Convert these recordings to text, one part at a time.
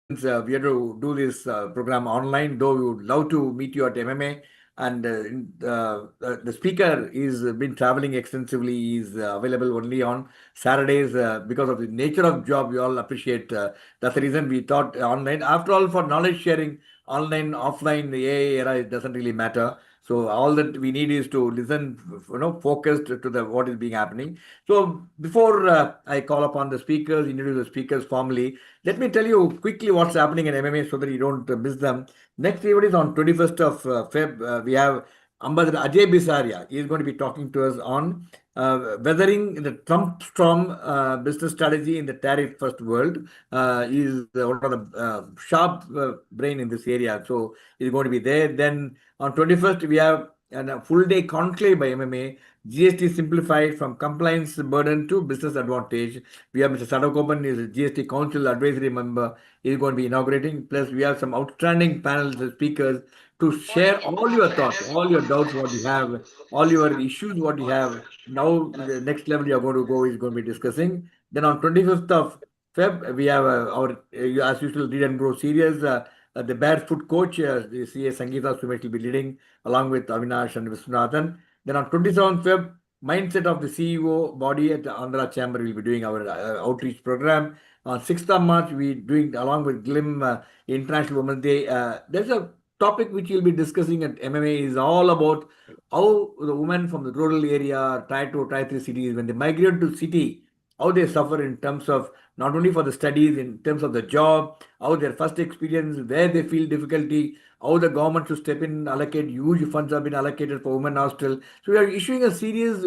since we have to do this program online, though we would love to meet you at MMA. And the speaker is been traveling extensively. He's available only on Saturdays because of the nature of job. We all appreciate. That's the reason we thought online. After all, for knowledge sharing, online, offline, the AI era, it doesn't really matter. So all that we need is to listen, focused to the what is being happening. So before I call upon the speakers, introduce the speakers formally, let me tell you quickly what's happening in MMA so that you don't miss them. Next event is on 21st of Feb. We have Ambassador Ajay Bisaria. He is going to be talking to us on weathering the Trump storm business strategy in the tariff first world. He is one of the sharp brain in this area. So he's going to be there. Then on 21st, we have a full day conclave by MMA. GST simplified from compliance burden to business advantage. We have Mr. Sadagopan, is a GST Council advisory member. He is going to be inaugurating. Plus, we have some outstanding panels of speakers to share all your thoughts, all your doubts, what you have, all your issues, what you have. Now, the next level you are going to go is going to be discussing. Then on 25th of Feb, we have our, as usual, Read and Grow series. The Barefoot coach, the CA Sangeeta Sumesh will be leading along with Avinash and Viswanathan. Then on 27th Feb, mindset of the CEO body at the Andhra Chamber will be doing our outreach program. On 6th of March, we doing along with GLIM International Women's Day. There's a topic which we'll be discussing at MMA is all about how the women from the rural area, Tier 2, Tier 3 cities, when they migrate to city, how they suffer in terms of not only for the studies, in terms of the job, how their first experience, where they feel difficulty, how the government should step in, allocate huge funds have been allocated for women hostel. So we are issuing a serious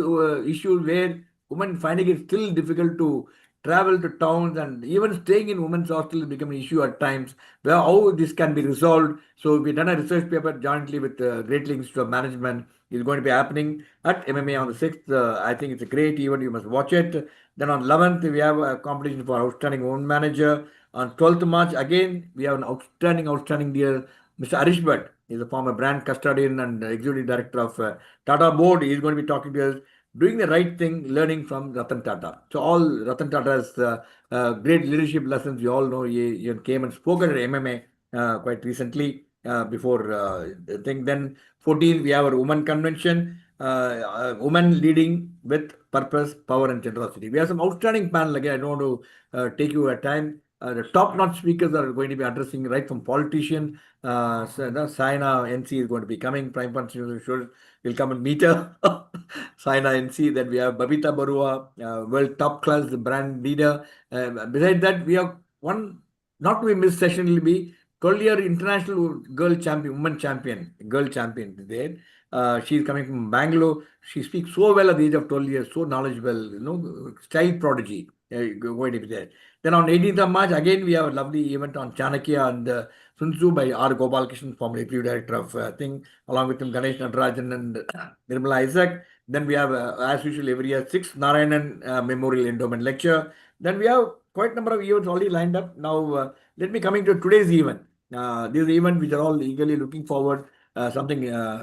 issue where women finding it still difficult to travel to towns, and even staying in women's hostel has become an issue at times, where how this can be resolved. So we've done a research paper jointly with Great Lakes Institute of Management. It's going to be happening at MMA on the 6th. I think it's a great event. You must watch it. Then on 11th, we have a competition for outstanding women manager. On 12th March, again, we have an outstanding deal. Mr. Arish Bhatt is a former brand custodian and executive director of Tata Board. He is going to be talking to us, doing the right thing, learning from Ratan Tata. So all Ratan Tata's great leadership lessons, you all know, he came and spoke at MMA quite recently before the thing. Then 14, we have our women convention, women leading with purpose, power and generosity. We have some outstanding panel. Again, I don't want to take you a time. The top-notch speakers are going to be addressing right from politician. Saina NC is going to be coming. Prime Minister will come and meet her. Saina NC. Then we have Babita Barua, world top-class brand leader. Besides that, we have one not to be missed session will be 12-year international women champion, girl champion there. She is coming from Bangalore. She speaks so well at the age of 12 years, so knowledgeable, style prodigy. Going to be there. Then on 18th of March, again, we have a lovely event on Chanakya and Sun Tzu by R. Gopalakrishnan, former executive director of thing, along with him Ganesh Natarajan and Nirmala Isaac. Then we have, as usual, every year, 6th Narayanan Memorial Endowment Lecture. Then we have quite a number of events already lined up. Now, let me coming to today's event. This is the event which are all eagerly looking forward. Something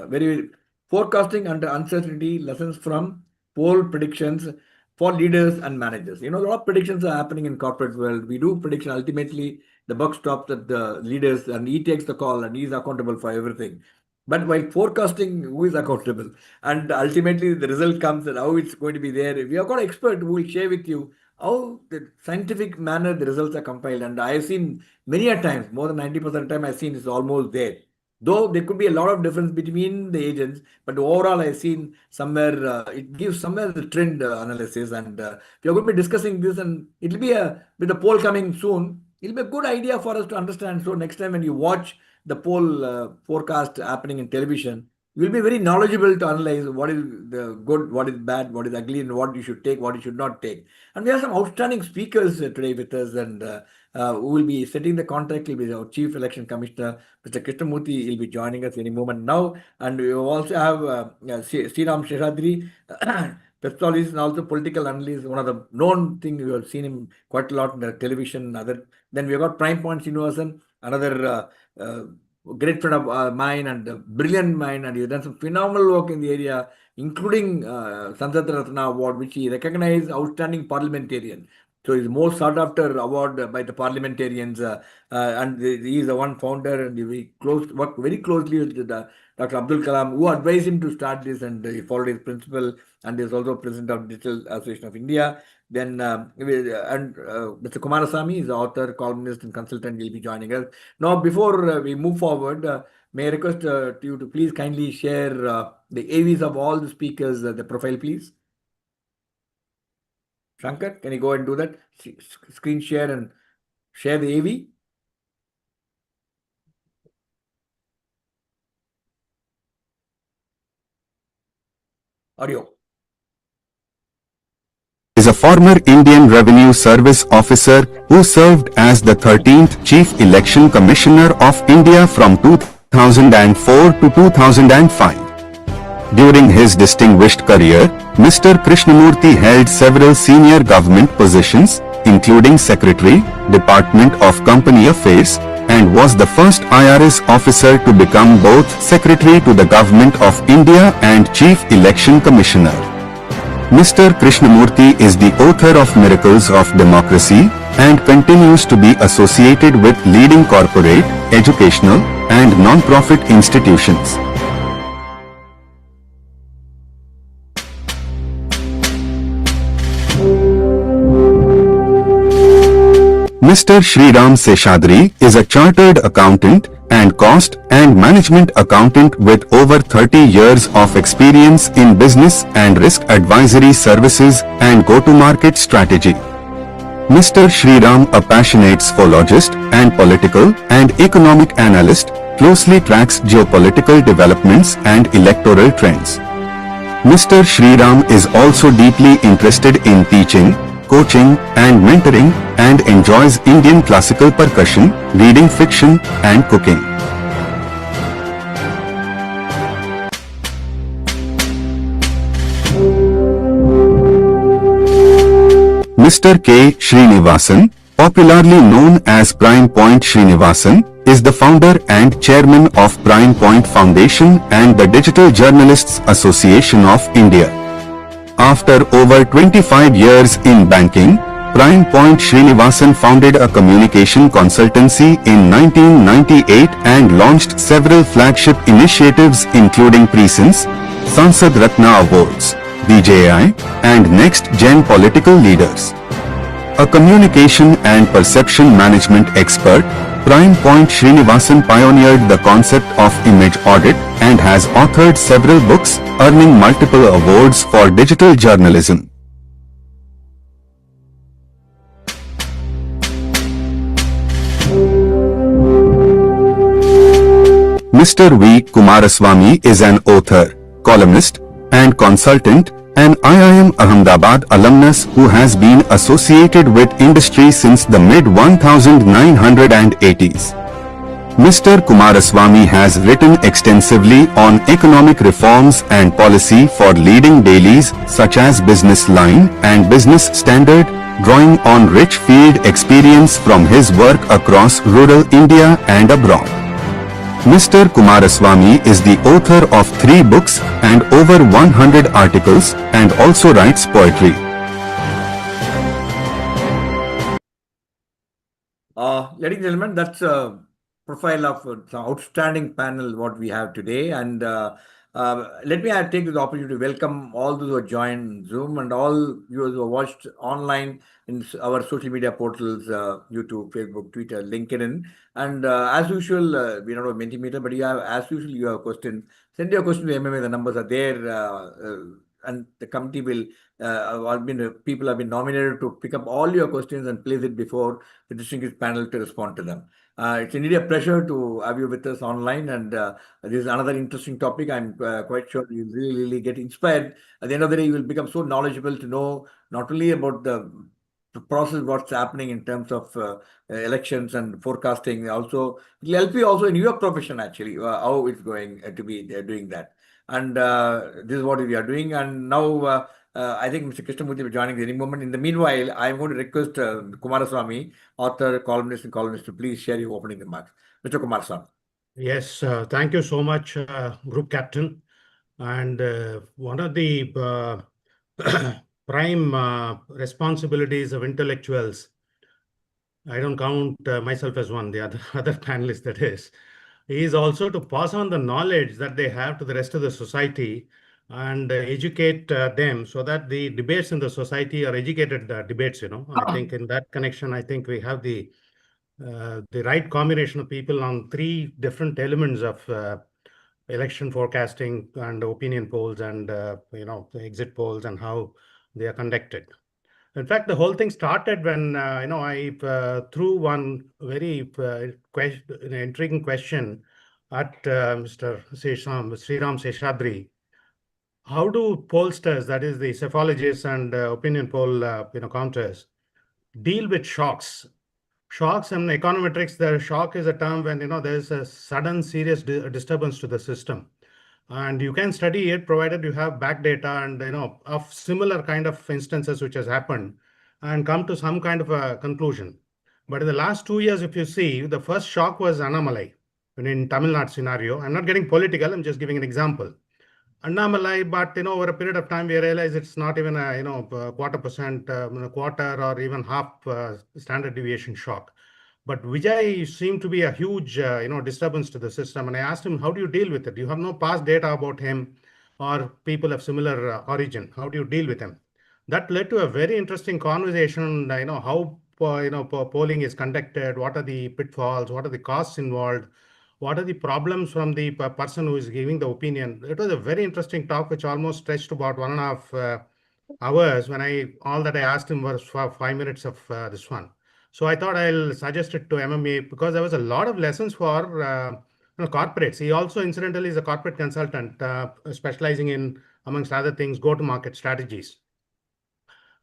very forecasting under uncertainty, lessons from poll predictions for leaders and managers. A lot of predictions are happening in corporate world. We do prediction. Ultimately, the buck stops at the leaders and he takes the call and he's accountable for everything. But while forecasting, who is accountable? And ultimately, the result comes and how it's going to be there. We have got an expert who will share with you how the scientific manner the results are compiled. And I have seen many a times, more than 90% of the time I've seen it's almost there. Though there could be a lot of difference between the agents, but overall I've seen somewhere, it gives somewhere the trend analysis. And we are going to be discussing this, and it'll be with the poll coming soon, it'll be a good idea for us to understand. So next time when you watch the poll forecast happening in television, you will be very knowledgeable to analyze what is the good, what is bad, what is ugly, and what you should take, what you should not take. And we have some outstanding speakers today with us, and who will be setting the contract will be our Chief Election Commissioner, Mr. Krishnamurthy. Will be joining us any moment now. And we also have Sriram Seshadri, Psephologist and also political analyst, one of the known things. We have seen him quite a lot in the television and other. Then we have got Prime Point Srinivasan, another great friend of mine and a brilliant mind, and he's done some phenomenal work in the area, including Sansad Ratna Award, which he recognized outstanding parliamentarian. So he's most sought after award by the parliamentarians, and he is the one founder, and worked very closely with Dr. Abdul Kalam, who advised him to start this, and he followed his principle, and is also president of Digital Association of India. Then Mr. Kumaraswamy is the author, columnist, and consultant. Will be joining us now. Before we move forward, may I request you to please kindly share the AVs of all the speakers, the profile, please. Shankar, can you go and do that? Screen share and share the AV. Audio. Is a former Indian Revenue Service officer who served as the 13th Chief Election Commissioner of India from 2004 to 2005. During his distinguished career, Mr. Krishnamurthy held several senior government positions, including Secretary, Department of Company Affairs, and was the first IRS officer to become both Secretary to the Government of India and Chief Election Commissioner. Mr. Krishnamurthy is the author of Miracles of Democracy and continues to be associated with leading corporate, educational, and non-profit institutions. Mr. Sriram Seshadri is a chartered accountant and cost and management accountant with over 30 years of experience in business and risk advisory services and go-to-market strategy. Mr. Sriram, a passionate psephologist and political and economic analyst, closely tracks geopolitical developments and electoral trends. Mr. Sriram is also deeply interested in teaching, coaching and mentoring, and enjoys Indian classical percussion, reading fiction, and cooking. Mr. K. Srinivasan, popularly known as Prime Point Srinivasan, is the founder and chairman of Prime Point Foundation and the Digital Journalists Association of India. After over 25 years in banking, Prime Point Srinivasan founded a communication consultancy in 1998 and launched several flagship initiatives including Presence, Sansad Ratna Awards, BJI, and Next Gen Political Leaders. A communication and perception management expert, Prime Point Srinivasan pioneered the concept of image audit and has authored several books, earning multiple awards for digital journalism. Mr. V Kumaraswamy is an author, columnist, and consultant, an IIM Ahmedabad alumnus who has been associated with industry since the mid-1980s. Mr. Kumaraswamy has written extensively on economic reforms and policy for leading dailies such as Business Line and Business Standard, drawing on rich field experience from his work across rural India and abroad. Mr. Kumaraswamy is the author of 3 books and over 100 articles and also writes poetry. Ladies and gentlemen, that's a profile of the outstanding panel what we have today. And let me take this opportunity to welcome all those who have joined Zoom and all viewers who have watched online in our social media portals, YouTube, Facebook, Twitter, LinkedIn. And as usual, we don't have a Mentimeter, but as usual, you have questions. Send your question to MMA. The numbers are there, and the committee will. People have been nominated to pick up all your questions and place it before the distinguished panel to respond to them. It's indeed a pleasure to have you with us online, and this is another interesting topic. I'm quite sure you'll really get inspired. At the end of the day, you will become so knowledgeable to know not only about the process, what's happening in terms of elections and forecasting. Also, it will help you also in your profession, actually, how it's going to be doing that. And this is what we are doing. And now, I think Mr. Krishnamurthy will be joining at any moment. In the meanwhile, I'm going to request Kumaraswamy, author, columnist, and columnist, to please share your opening remarks. Mr. Kumaraswamy. Yes, thank you so much, Group Captain. And one of the prime responsibilities of intellectuals, I don't count myself as one, the other, other panelists that is also to pass on the knowledge that they have to the rest of the society and educate them so that the debates in the society are educated debates, I think in that connection, I think we have the right combination of people on three different elements of election forecasting and opinion polls and the exit polls and how they are conducted. In fact, the whole thing started when I threw one very intriguing question at Mr. Sriram Seshadri. How do pollsters, that is the psephologists and opinion poll counters, deal with shocks? Shocks and econometrics, the shock is a term when there's a sudden serious disturbance to the system. And you can study it provided you have back data and of similar kind of instances which has happened and come to some kind of a conclusion. But in the last 2 years, if you see, the first shock was Annamalai in Tamil Nadu scenario. I'm not getting political, I'm just giving an example. Annamalai, but over a period of time, we realize it's not even a quarter percent, quarter or even half standard deviation shock. But Vijay seemed to be a huge disturbance to the system. And I asked him, how do you deal with it? You have no past data about him or people of similar origin. How do you deal with him? That led to a very interesting conversation. How polling is conducted, what are the pitfalls, what are the costs involved, what are the problems from the person who is giving the opinion. It was a very interesting talk, which almost stretched about 1.5 hours. When all that I asked him was for 5 minutes of this one. So I thought I'll suggest it to MMA because there was a lot of lessons for corporates. He also incidentally is a corporate consultant specializing in, amongst other things, go-to-market strategies.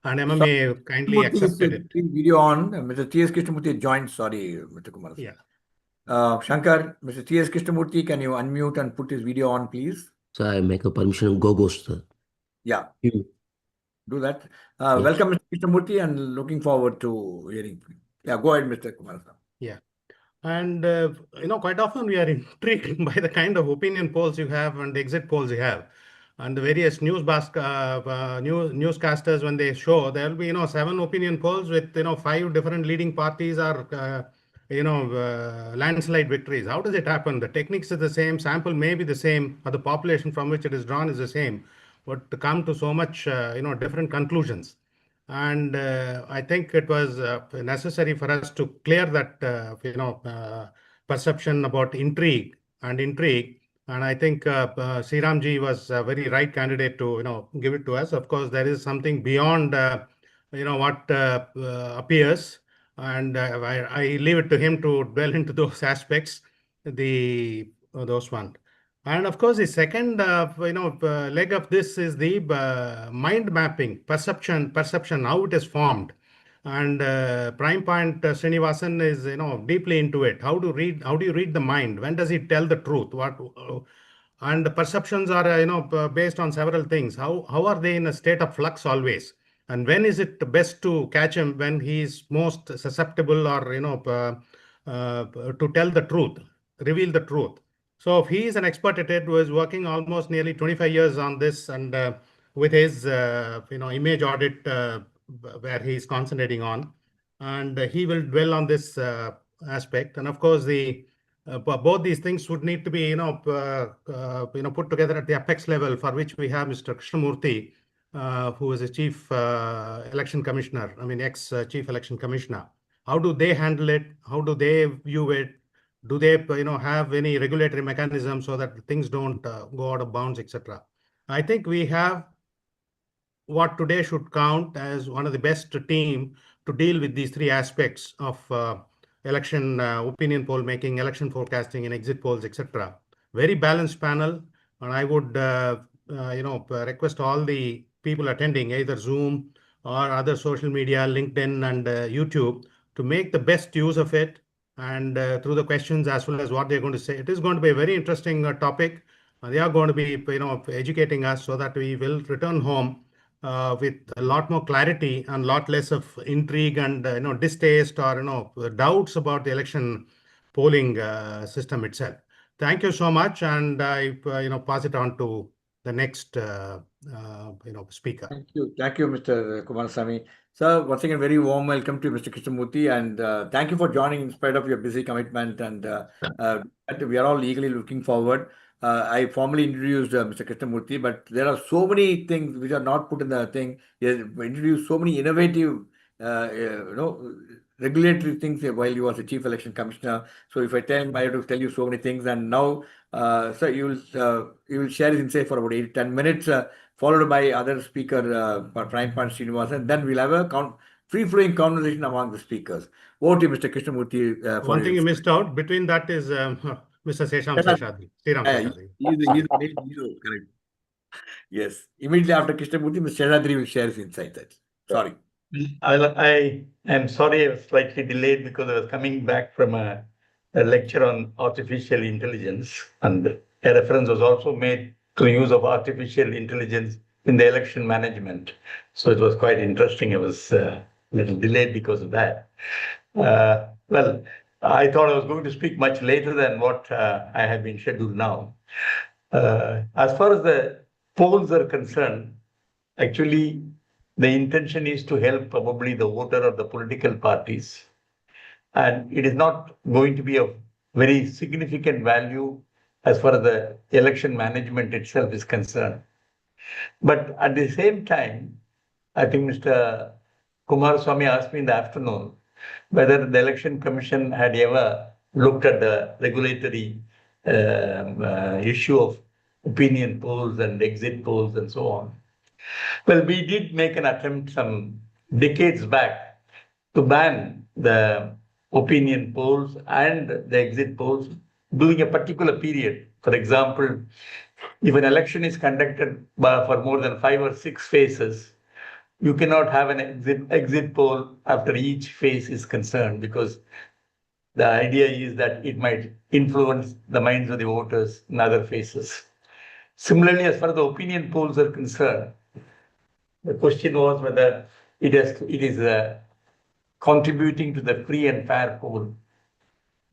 And MMA kindly accepted it. Video on. Mr. T.S. Krishnamurthy joined. Sorry, Mr. Kumaraswamy. Yeah. Shankar, Mr. T.S. Krishnamurthy, can you unmute and put his video on, please? So I make a permission go ghost, sir. Yeah. You. Do that. Welcome, Mr. Krishnamurthy, and looking forward to hearing from you. Yeah, go ahead, Mr. Kumaraswamy. Yeah. And, quite often we are intrigued by the kind of opinion polls you have and the exit polls you have. And the various newscasters, when they show, there will be, 7 opinion polls with, 5 different leading parties or, landslide victories. How does it happen? The techniques are the same, sample may be the same, or the population from which it is drawn is the same, but to come to so much, different conclusions. And I think it was necessary for us to clear that, perception about intrigue. And I think Sriramji was a very right candidate to, give it to us. Of course, there is something beyond, what appears. And I leave it to him to dwell into those aspects, those ones. And of course, the second, leg of this is the mind mapping, perception, how it is formed. And Prime Point Srinivasan is, deeply into it. How do you read the mind? When does it tell the truth? And the perceptions are, based on several things. How are they in a state of flux always? And when is it best to catch him when he is most susceptible or, to tell the truth, reveal the truth? So if he is an expert at it, who is working almost nearly 25 years on this and with his, image audit where he is concentrating on, and he will dwell on this aspect. And of course, both these things would need to be, put together at the apex level, for which we have Mr. Krishnamurthy, who is a chief election commissioner, ex-chief election commissioner. How do they handle it? How do they view it? Do they, have any regulatory mechanism so that things don't go out of bounds, etc.? I think we have what today should count as one of the best team to deal with these 3 aspects of election opinion poll making, election forecasting, and exit polls, etc. Very balanced panel, and I would, request all the people attending, either Zoom or other social media, LinkedIn and YouTube, to make the best use of it. And through the questions as well as what they're going to say, it is going to be a very interesting topic. They are going to be, educating us so that we will return home with a lot more clarity and a lot less of intrigue and distaste or doubts about the election polling system itself. Thank you so much, and I pass it on to the next speaker. Thank you, Mr. Kumaraswamy. Sir, once again, very warm welcome to Mr. Krishnamurthy, and thank you for joining in spite of your busy commitment. And we are all eagerly looking forward. I formally introduced Mr. Krishnamurthy, but there are so many things which are not put in the thing. He has introduced so many innovative, regulatory things while he was a chief election commissioner. So if I tell him, I have to tell you so many things. And now, sir, you will share his insight for about 8 to 10 minutes. Followed by other speaker, Prime Point Srinivasan. Then we'll have a free-flowing conversation among the speakers. Over to you, Mr. Krishnamurthy. One thing you missed out between that is Mr. Seshadri. Sriram Seshadri. He's the main hero, correct. Yes. Immediately after Krishnamurthy, Mr. Seshadri will share his insights. Sorry. I am sorry I was slightly delayed because I was coming back from a lecture on artificial intelligence, and a reference was also made to the use of artificial intelligence in the election management. So it was quite interesting. I was a little delayed because of that. Well, I thought I was going to speak much later than what I have been scheduled now. As far as the polls are concerned, actually, the intention is to help probably the voter or the political parties. And it is not going to be of very significant value as far as the election management itself is concerned. But at the same time, I think Mr. Kumaraswamy asked me in the afternoon whether the Election Commission had ever looked at the regulatory issue of opinion polls and exit polls and so on. Well, we did make an attempt some decades back to ban the opinion polls and the exit polls during a particular period. For example, if an election is conducted for more than 5 or 6 phases, you cannot have an exit poll after each phase is concerned, because the idea is that it might influence the minds of the voters in other phases. Similarly, as far as the opinion polls are concerned, the question was whether it is contributing to the free and fair poll,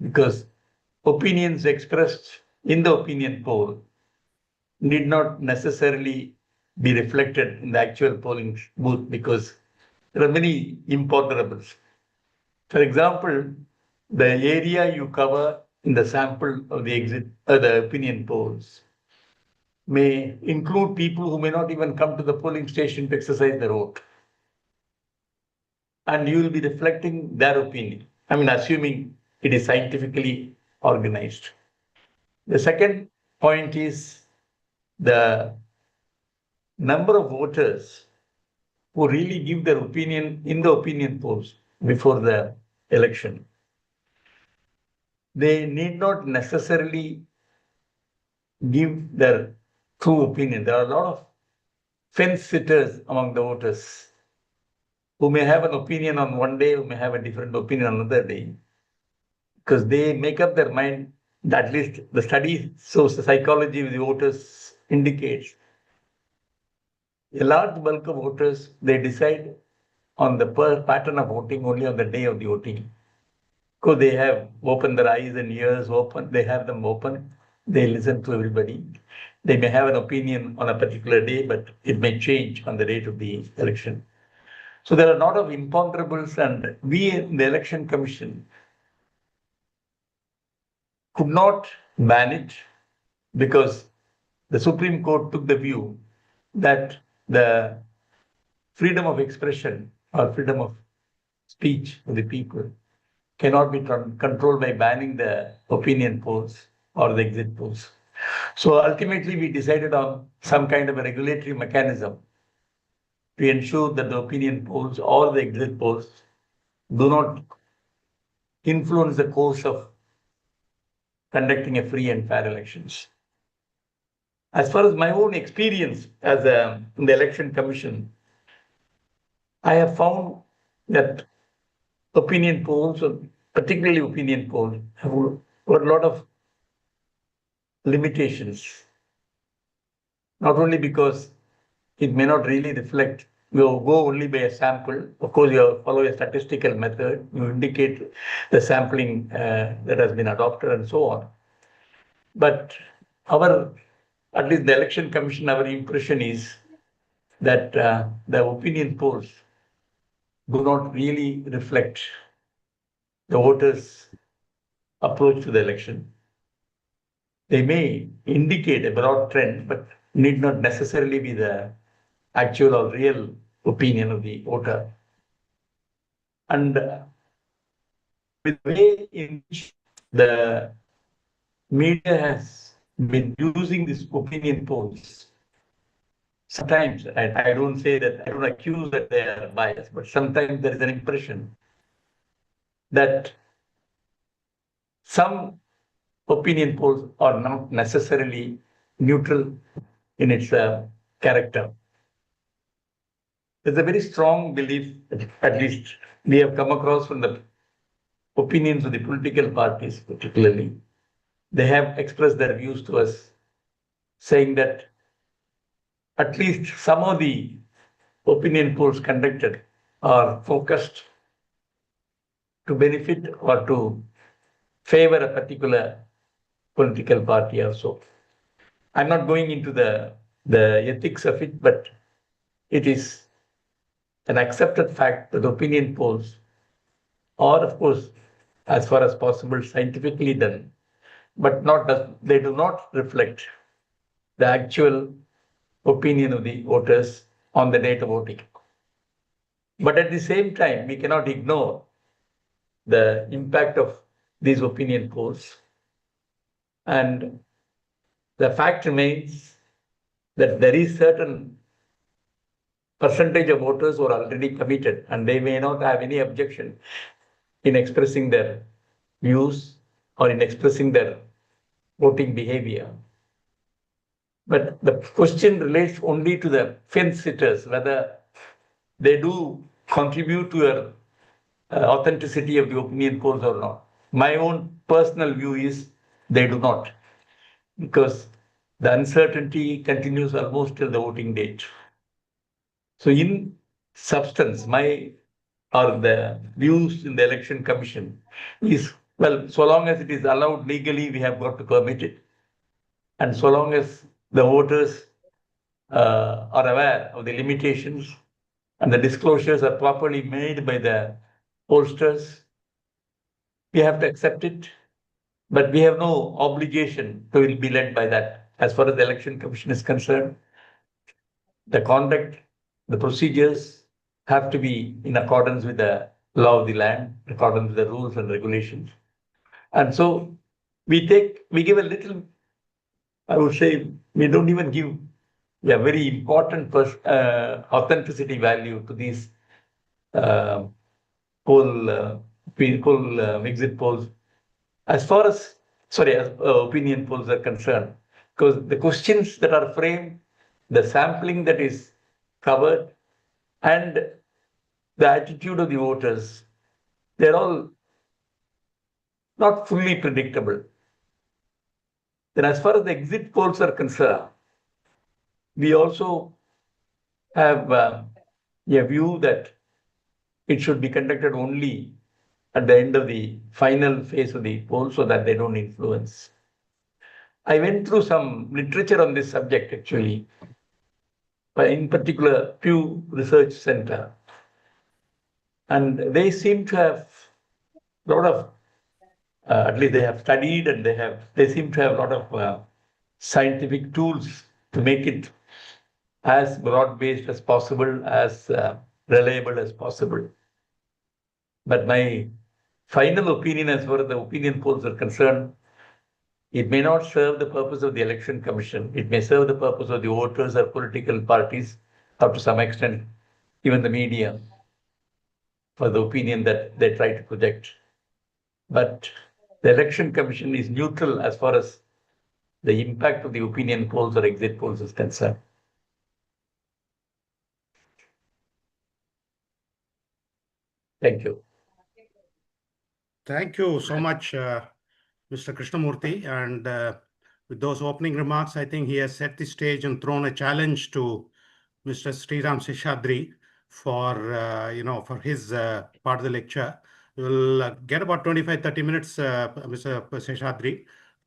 because opinions expressed in the opinion poll need not necessarily be reflected in the actual polling booth, because there are many imponderables. For example, the area you cover in the sample of the opinion polls may include people who may not even come to the polling station to exercise their vote. And you will be reflecting their opinion. I mean, assuming it is scientifically organized. The second point is the number of voters who really give their opinion in the opinion polls before the election. They need not necessarily give their true opinion. There are a lot of fence sitters among the voters who may have an opinion on one day, who may have a different opinion on another day, because they make up their mind. At least the study shows, the psychology of the voters indicates a large bulk of voters, they decide on the pattern of voting only on the day of the voting. Because they have opened their eyes and ears open, they have them open, they listen to everybody. They may have an opinion on a particular day, but it may change on the date of the election. So there are a lot of imponderables, and we in the Election Commission could not ban it because the Supreme Court took the view that the freedom of expression or freedom of speech of the people cannot be controlled by banning the opinion polls or the exit polls. So ultimately, we decided on some kind of a regulatory mechanism to ensure that the opinion polls or the exit polls do not influence the course of conducting a free and fair elections. As far as my own experience as in the Election Commission, I have found that opinion polls, particularly opinion polls, have got a lot of limitations. Not only because it may not really reflect, you go only by a sample. Of course, you follow a statistical method, you indicate the sampling that has been adopted and so on. But at least the Election Commission, our impression is that the opinion polls do not really reflect the voters' approach to the election. They may indicate a broad trend, but need not necessarily be the actual or real opinion of the voter. And with the way in which the media has been using these opinion polls, sometimes, I don't say that, I don't accuse that they are biased, but sometimes there is an impression that some opinion polls are not necessarily neutral in its character. There's a very strong belief, at least we have come across from the opinions of the political parties particularly. They have expressed their views to us, saying that at least some of the opinion polls conducted are focused to benefit or to favor a particular political party or so. I'm not going into the ethics of it, but it is an accepted fact that opinion polls are, of course, as far as possible, scientifically done, but they do not reflect the actual opinion of the voters on the date of voting. But at the same time, we cannot ignore the impact of these opinion polls. And the fact remains that there is certain percentage of voters who are already committed, and they may not have any objection in expressing their views or in expressing their voting behavior. But the question relates only to the fence sitters, whether they do contribute to your authenticity of the opinion polls or not. My own personal view is they do not, because the uncertainty continues almost till the voting date. So in substance, the views in the Election Commission is, well, so long as it is allowed legally, we have got to permit it. And so long as the voters are aware of the limitations and the disclosures are properly made by the pollsters, we have to accept it. But we have no obligation to be led by that. As far as the Election Commission is concerned, the conduct, the procedures have to be in accordance with the law of the land, in accordance with the rules and regulations. And so we give a little, I would say, we don't even give a very important authenticity value to these exit polls. As far as, opinion polls are concerned, because the questions that are framed, the sampling that is covered, and the attitude of the voters, they're all not fully predictable. Then as far as the exit polls are concerned, we also have a view that it should be conducted only at the end of the final phase of the poll so that they don't influence. I went through some literature on this subject actually, in particular Pew Research Center, and they seem to have a lot of, at least they have studied, and they seem to have a lot of scientific tools to make it as broad-based as possible, as reliable as possible. But my final opinion as far as the opinion polls are concerned, it may not serve the purpose of the Election Commission. It may serve the purpose of the voters or political parties, up to some extent, even the media, for the opinion that they try to project. But the Election Commission is neutral as far as the impact of the opinion polls or exit polls is concerned. Thank you. Thank you so much, Mr. Krishnamurthy. And with those opening remarks, I think he has set the stage and thrown a challenge to Mr. Sriram Seshadri for for his part of the lecture. We'll get about 25-30 minutes, Mr. Seshadri,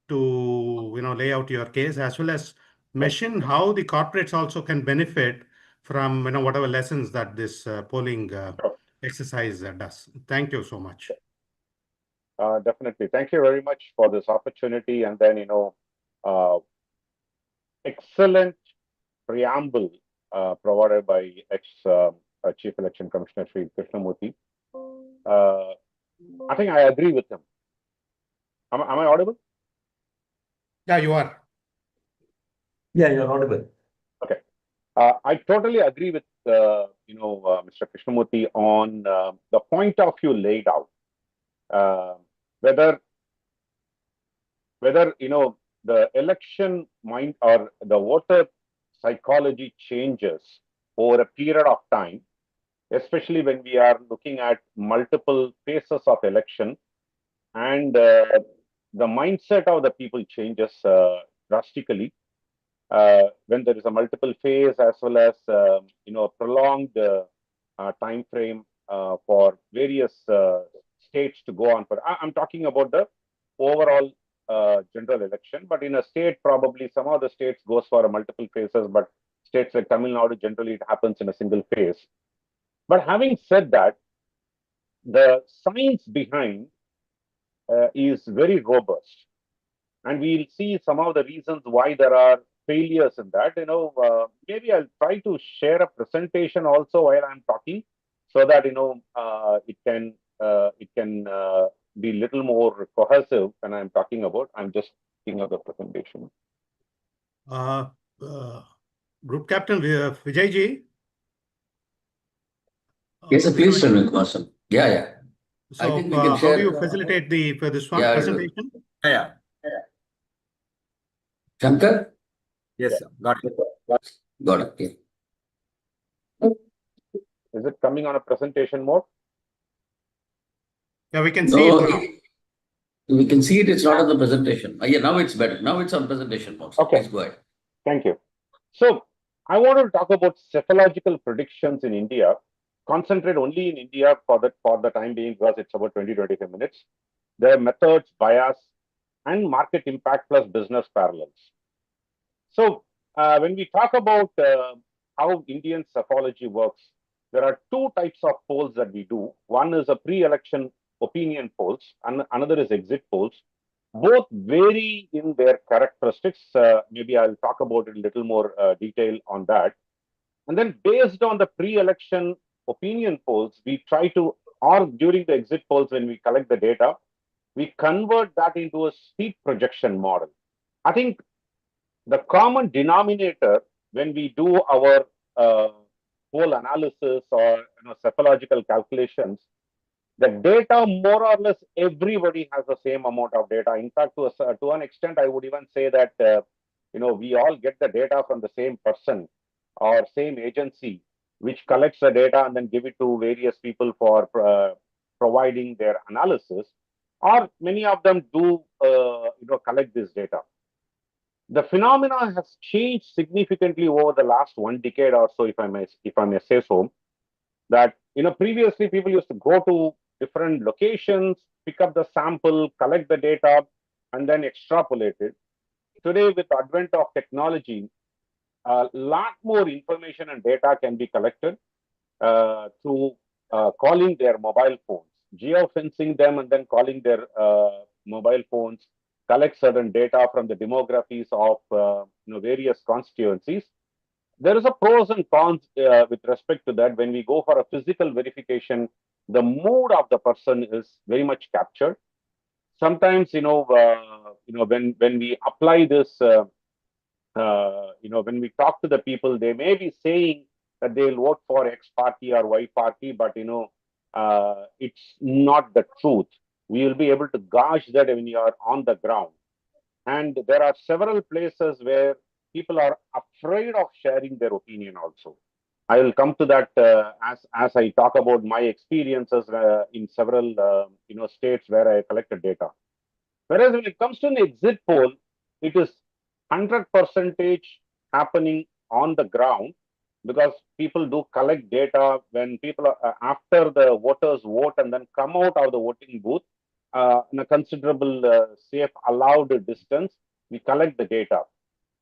to lay out your case, as well as mention how the corporates also can benefit from whatever lessons that this polling exercise does. Thank you so much. Definitely. Thank you very much for this opportunity. And then, excellent preamble provided by Chief Election Commissioner Sri Krishnamurthy. I think I agree with him. Am I audible? Yeah, you are. Yeah, you're audible. Okay. I totally agree with Mr. Krishnamurthy on the point of view laid out. Whether the election mind or the voter psychology changes over a period of time, especially when we are looking at multiple phases of election, and the mindset of the people changes drastically when there is a multiple phase, as well as prolonged time frame for various states to go on. But I'm talking about the overall general election. But in a state, probably some of the states goes for a multiple phases, but states like Tamil Nadu, generally it happens in a single phase. But having said that, the science behind is very robust, and we'll see some of the reasons why there are failures in that. Maybe I'll try to share a presentation also while I'm talking, so that it can be little more cohesive when I'm talking about. I'm just thinking of the presentation. Group Captain Vijay ji. Yes, sir, please, Srinivasan. Yeah. So, I think we can share. How do you facilitate this one presentation? Yeah. Shankar? Yes, sir. Got it. Got it. Yeah. Is it coming on a presentation mode? Yeah, we can see it now. We can see it. It's not on the presentation. Yeah, now it's better. Now it's on presentation mode. Okay. Please go ahead. Thank you. So I want to talk about psephological predictions in India. Concentrate only in India for the time being, because it's about 20-25 minutes. Their methods, bias, and market impact plus business parallels. So when we talk about how Indian psephology works, there are two types of polls that we do. One is a pre-election opinion polls, and another is exit polls. Both vary in their characteristics. Maybe I'll talk about it a little more detail on that. And then based on the pre-election opinion polls, we try to, or during the exit polls when we collect the data, we convert that into a seat projection model. I think the common denominator when we do our poll analysis or psephological calculations, the data more or less everybody has the same amount of data. In fact, to an extent, I would even say that we all get the data from the same person or same agency, which collects the data and then give it to various people for providing their analysis, or many of them do collect this data. The phenomena has changed significantly over the last 1 decade or so, if I may say so. That previously people used to go to different locations, pick up the sample, collect the data, and then extrapolate it. Today, with the advent of technology, a lot more information and data can be collected through calling their mobile phones, geofencing them, and then calling their mobile phones, collect certain data from the demographies of various constituencies. There is a pros and cons with respect to that. When we go for a physical verification, the mood of the person is very much captured. Sometimes, when we apply this, when we talk to the people, they may be saying that they'll vote for X party or Y party, but it's not the truth. We will be able to gauge that when you are on the ground. And there are several places where people are afraid of sharing their opinion also. I will come to that as I talk about my experiences in several states where I collected data. Whereas when it comes to an exit poll, it is 100% happening on the ground, because people do collect data when people are, after the voters vote and then come out of the voting booth in a considerable safe allowed distance, we collect the data.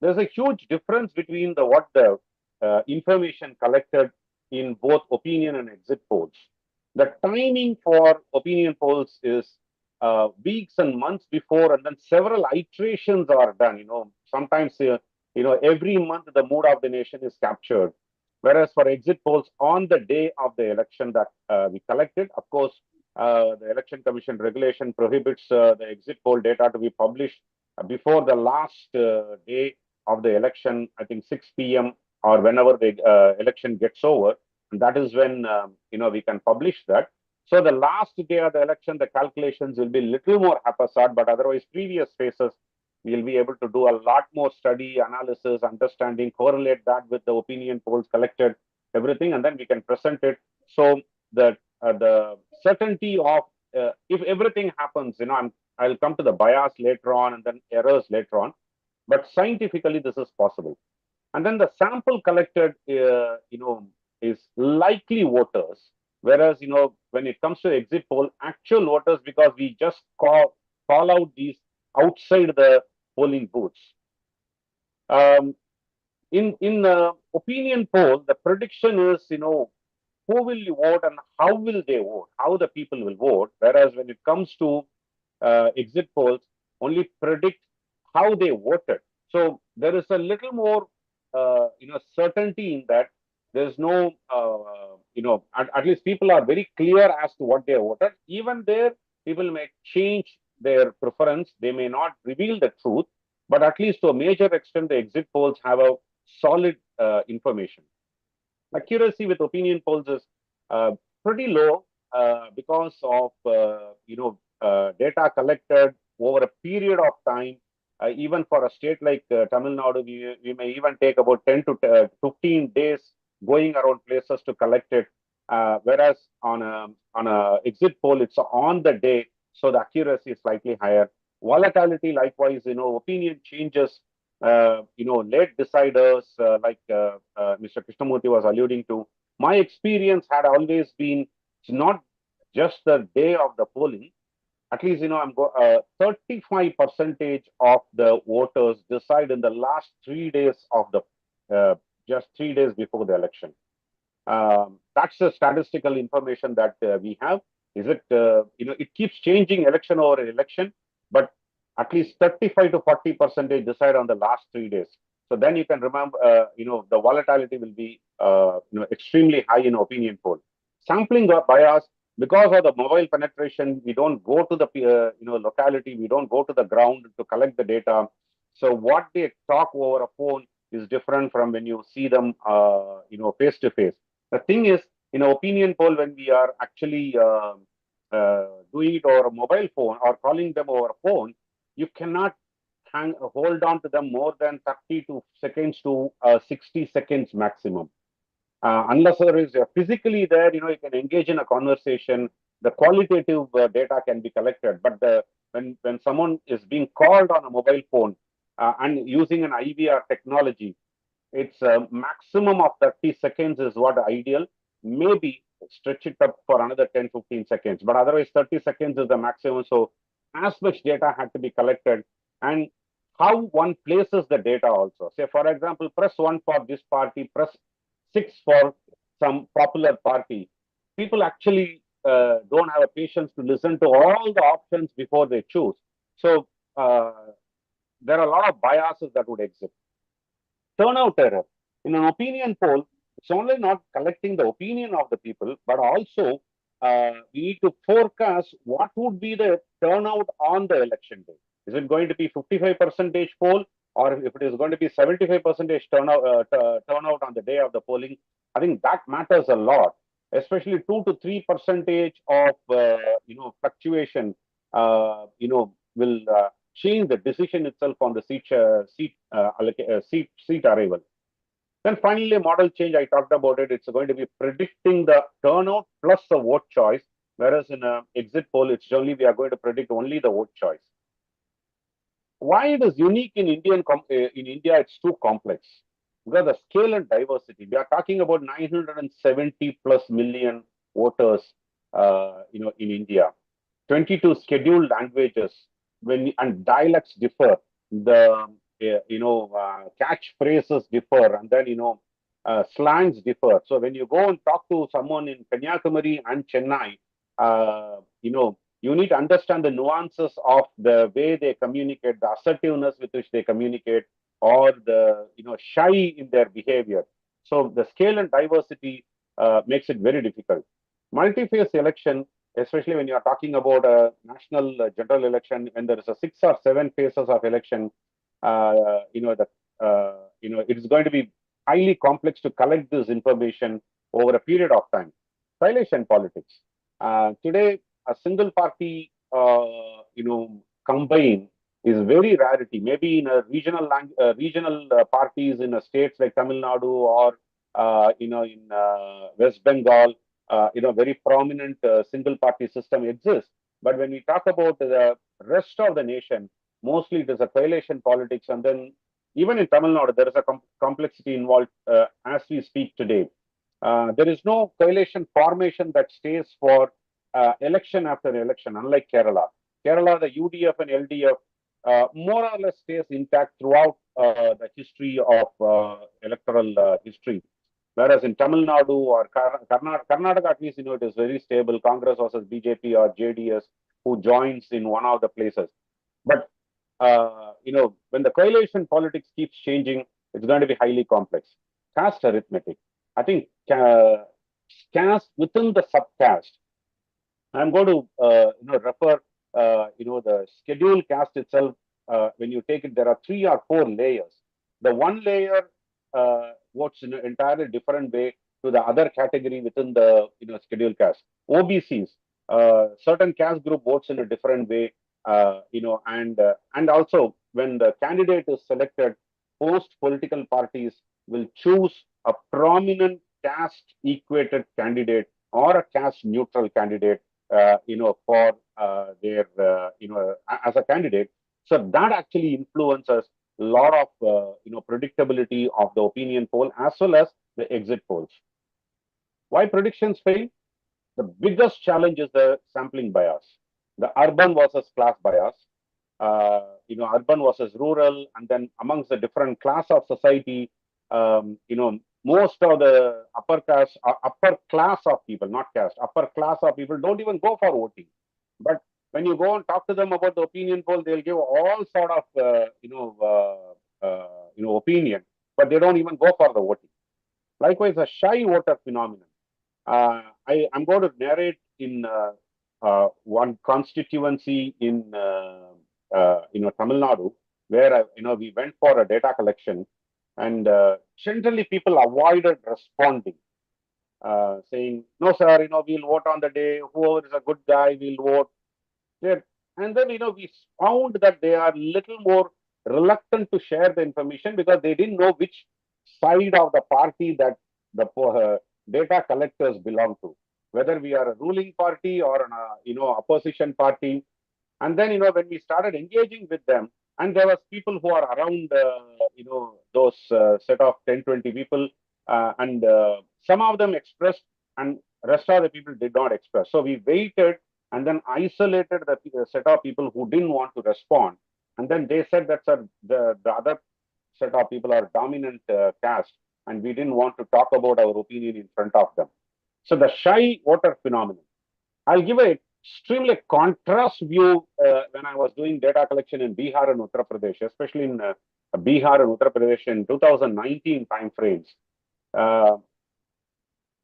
There's a huge difference between what the information collected in both opinion and exit polls. The timing for opinion polls is weeks and months before, and then several iterations are done. Sometimes every month the mood of the nation is captured. Whereas for exit polls on the day of the election that we collected, of course, the Election Commission regulation prohibits the exit poll data to be published before the last day of the election, I think 6 p.m. or whenever the election gets over. And that is when, we can publish that. So the last day of the election, the calculations will be a little more haphazard, but otherwise previous phases, we'll be able to do a lot more study, analysis, understanding, correlate that with the opinion polls collected, everything, and then we can present it. So that the certainty of if everything happens, I'll come to the bias later on and then errors later on, but scientifically this is possible. And then the sample collected, is likely voters, whereas when it comes to exit poll, actual voters, because we just call out these outside the polling booths. In opinion poll, the prediction is who will you vote and how will they vote, how the people will vote. Whereas when it comes to exit polls, only predict how they voted. So there is a little more, certainty in that. There's no, at least people are very clear as to what they voted. Even there, people may change their preference. They may not reveal the truth, but at least to a major extent, the exit polls have a solid information. Accuracy with opinion polls is pretty low because of data collected over a period of time. Even for a state like Tamil Nadu, we may even take about 10 to 15 days going around places to collect it. Whereas on a exit poll, it's on the day, so the accuracy is slightly higher. Volatility, likewise, opinion changes. Late deciders, like Mr. Krishnamurthy was alluding to. My experience had always been it's not just the day of the polling. At least, 35% of the voters decide in the last 3 days of the, just 3 days before the election. That's the statistical information that we have. Is it, it keeps changing election over election, but at least 35 to 40% decide on the last 3 days. So then you can remember, the volatility will be, extremely high in opinion poll. Sampling bias, because of the mobile penetration, we don't go to the, locality, we don't go to the ground to collect the data. So what they talk over a phone is different from when you see them, face to face. The thing is, in an opinion poll, when we are actually doing it over a mobile phone or calling them over a phone, you cannot hold on to them more than 32 seconds to 60 seconds maximum. Unless there is physically there, you can engage in a conversation, the qualitative data can be collected. But when someone is being called on a mobile phone and using an IVR technology, it's a maximum of 30 seconds is what ideal. Maybe stretch it up for another 10-15 seconds, but otherwise 30 seconds is the maximum. So as much data had to be collected, and how one places the data also. Say, for example, press 1 for this party, press 6 for some popular party. People actually don't have a patience to listen to all the options before they choose. So there are a lot of biases that would exist. Turnout error. In an opinion poll, it's only not collecting the opinion of the people, but also we need to forecast what would be the turnout on the election day. Is it going to be 55% poll, or if it is going to be 75% turnout on the day of the polling? I think that matters a lot, especially 2 to 3% of fluctuation, will change the decision itself on the seat arrival. Then finally, model change, I talked about it. It's going to be predicting the turnout plus the vote choice, whereas in an exit poll, it's only we are going to predict only the vote choice. Why it is unique in India, it's too complex. Because the scale and diversity, we are talking about 970 plus million voters, in India. 22 scheduled languages, and dialects differ. The catchphrases differ, and then slangs differ. So when you go and talk to someone in Kanyakumari and Chennai, you need to understand the nuances of the way they communicate, the assertiveness with which they communicate, or the shy in their behavior. So the scale and diversity makes it very difficult. Multi-phase election, especially when you are talking about a national general election, when there is a 6 or 7 phases of election, it's going to be highly complex to collect this information over a period of time. Coalition politics. Today, a single party, combine is very rarity. Maybe in a regional parties in states like Tamil Nadu or in West Bengal, very prominent single party system exists. But when we talk about the rest of the nation, mostly it is a coalition politics, and then even in Tamil Nadu, there is a complexity involved as we speak today. There is no coalition formation that stays for election after election, unlike Kerala. Kerala, the UDF and LDF more or less stays intact throughout the history of electoral history. Whereas in Tamil Nadu or Karnataka, at least, it is very stable. Congress versus BJP or JDS, who joins in one of the places. But when the coalition politics keeps changing, it's going to be highly complex. Caste arithmetic. I think caste within the subcaste. I'm going to refer the schedule caste itself. When you take it, there are 3 or 4 layers. The one layer votes in an entirely different way to the other category within the schedule caste. OBCs, certain caste group votes in a different way. And also when the candidate is selected, most political parties will choose a prominent caste equated candidate or a caste neutral candidate, for their, as a candidate. So that actually influences a lot of, predictability of the opinion poll as well as the exit polls. Why predictions fail? The biggest challenge is the sampling bias, the urban versus class bias, urban versus rural, and then amongst the different class of society, most of the upper class of people, not caste, upper class of people don't even go for voting. But when you go and talk to them about the opinion poll, they'll give all sort of, opinion, but they don't even go for the voting. Likewise, a shy voter phenomenon. I'm going to narrate in one constituency in Tamil Nadu, where we went for a data collection, and generally people avoided responding, saying, "No, sir, we'll vote on the day. Whoever is a good guy, we'll vote." And then we found that they are little more reluctant to share the information because they didn't know which side of the party that the data collectors belong to, whether we are a ruling party or an opposition party. And then when we started engaging with them, and there was people who are around those set of 10-20 people, and some of them expressed and rest of the people did not express. So we waited and then isolated the set of people who didn't want to respond, and then they said that, sir, the other set of people are dominant caste, and we didn't want to talk about our opinion in front of them. So the shy voter phenomenon. I'll give an extremely contrast view when I was doing data collection in Bihar and Uttar Pradesh, especially in Bihar and Uttar Pradesh in 2019 timeframes.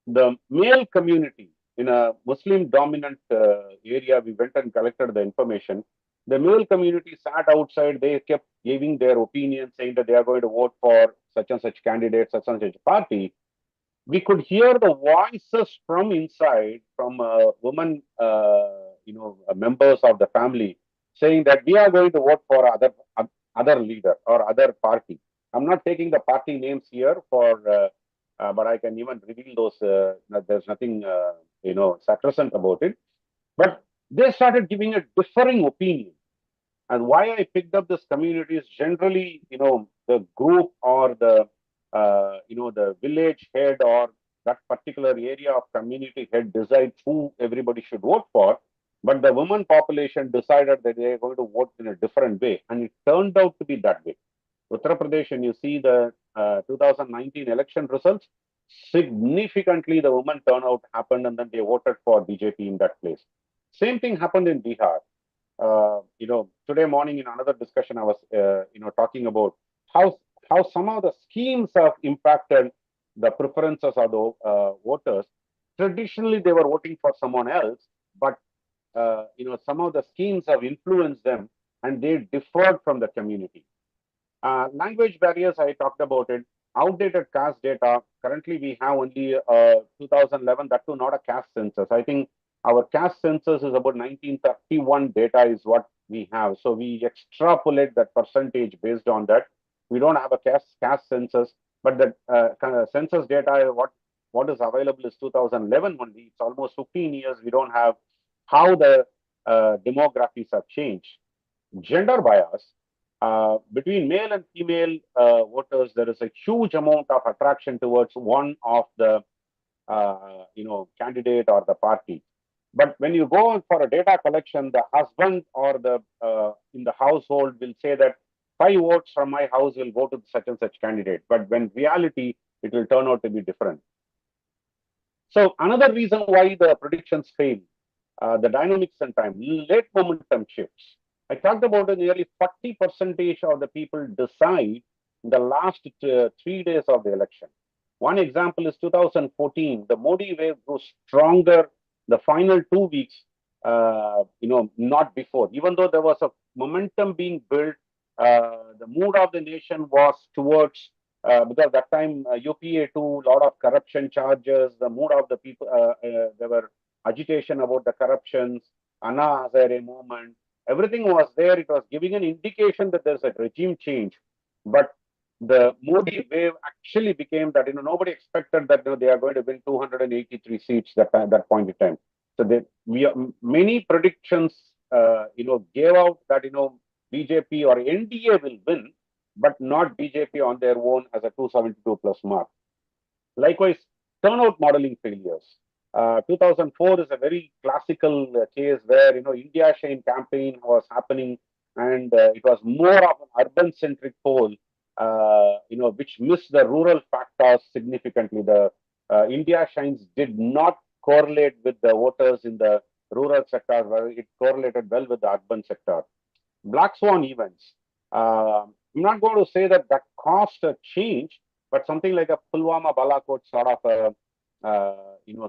The male community in a Muslim dominant area, we went and collected the information. The male community sat outside, they kept giving their opinion, saying that they are going to vote for such and such candidate, such and such party. We could hear the voices from inside, from women, members of the family, saying that we are going to vote for other leader or other party. I'm not taking the party names here but I can even reveal those. There's nothing, sacrosanct about it. But they started giving a differing opinion. And why I picked up this community is generally, the group or the village head or that particular area of community head decides who everybody should vote for. But the women population decided that they are going to vote in a different way. And it turned out to be that way. Uttar Pradesh, and you see the 2019 election results, significantly the women turnout happened, and then they voted for BJP in that place. Same thing happened in Bihar. Today morning in another discussion, I was, talking about how some of the schemes have impacted the preferences of the voters. Traditionally, they were voting for someone else, but some of the schemes have influenced them, and they differed from the community. Language barriers, I talked about it. Outdated caste data. Currently, we have only 2011, that too not a caste census. I think our caste census is about 1931 data is what we have. So we extrapolate that percentage based on that. We don't have a caste census, but the kind of census data, what is available is 2011 only. It's almost 15 years. We don't have how the demographics have changed. Gender bias. Between male and female voters, there is a huge amount of attraction towards one of the candidate or the party. But when you go for a data collection, the husband or the in the household will say that 5 votes from my house will go to such and such candidate. But when reality, it will turn out to be different. So another reason why the predictions fail, the dynamics and time, late momentum shifts. I talked about it, nearly 40% of the people decide in the last 3 days of the election. One example is 2014. The Modi wave grew stronger the final 2 weeks, not before. Even though there was a momentum being built, the mood of the nation was towards, because that time UPA too, a lot of corruption charges, the mood of the people, there were agitation about the corruptions, Anna Hazare movement. Everything was there. It was giving an indication that there's a regime change. But the Modi wave actually became that, nobody expected that they are going to win 283 seats that point in time. So many predictions, gave out that, BJP or NDA will win, but not BJP on their own as a 272 plus mark. Likewise, turnout modeling failures. 2004 is a very classical case where India Shine campaign was happening, and it was more of an urban-centric poll, which missed the rural factors significantly. The India Shines did not correlate with the voters in the rural sector, where it correlated well with the urban sector. Black swan events. I'm not going to say that caused a change, but something like a Pulwama Balakot sort of a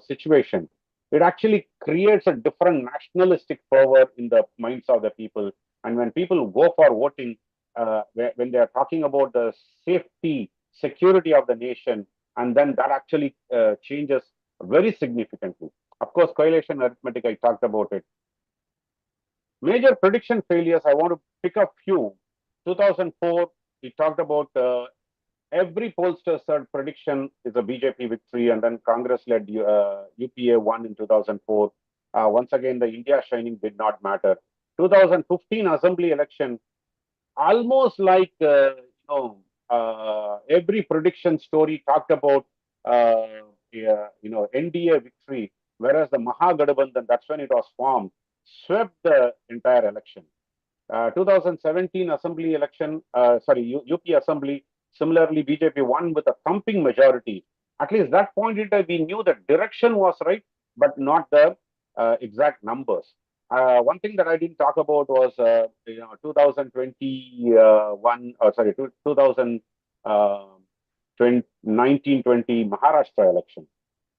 situation, it actually creates a different nationalistic fervor in the minds of the people. And when people go for voting, when they are talking about the safety, security of the nation, and then that actually changes very significantly. Of course, correlation arithmetic, I talked about it. Major prediction failures, I want to pick a few. 2004, we talked about every pollster said prediction is a BJP victory, and then Congress-led UPA won in 2004. Once again, the India shining did not matter. 2015 assembly election, almost like every prediction story talked about NDA victory, whereas the Mahagabandhan, that's when it was formed, swept the entire election. 2017 assembly election, UP assembly, similarly, BJP won with a thumping majority. At least that point in time, we knew the direction was right, but not the exact numbers. One thing that I didn't talk about was 2019-20 Maharashtra election.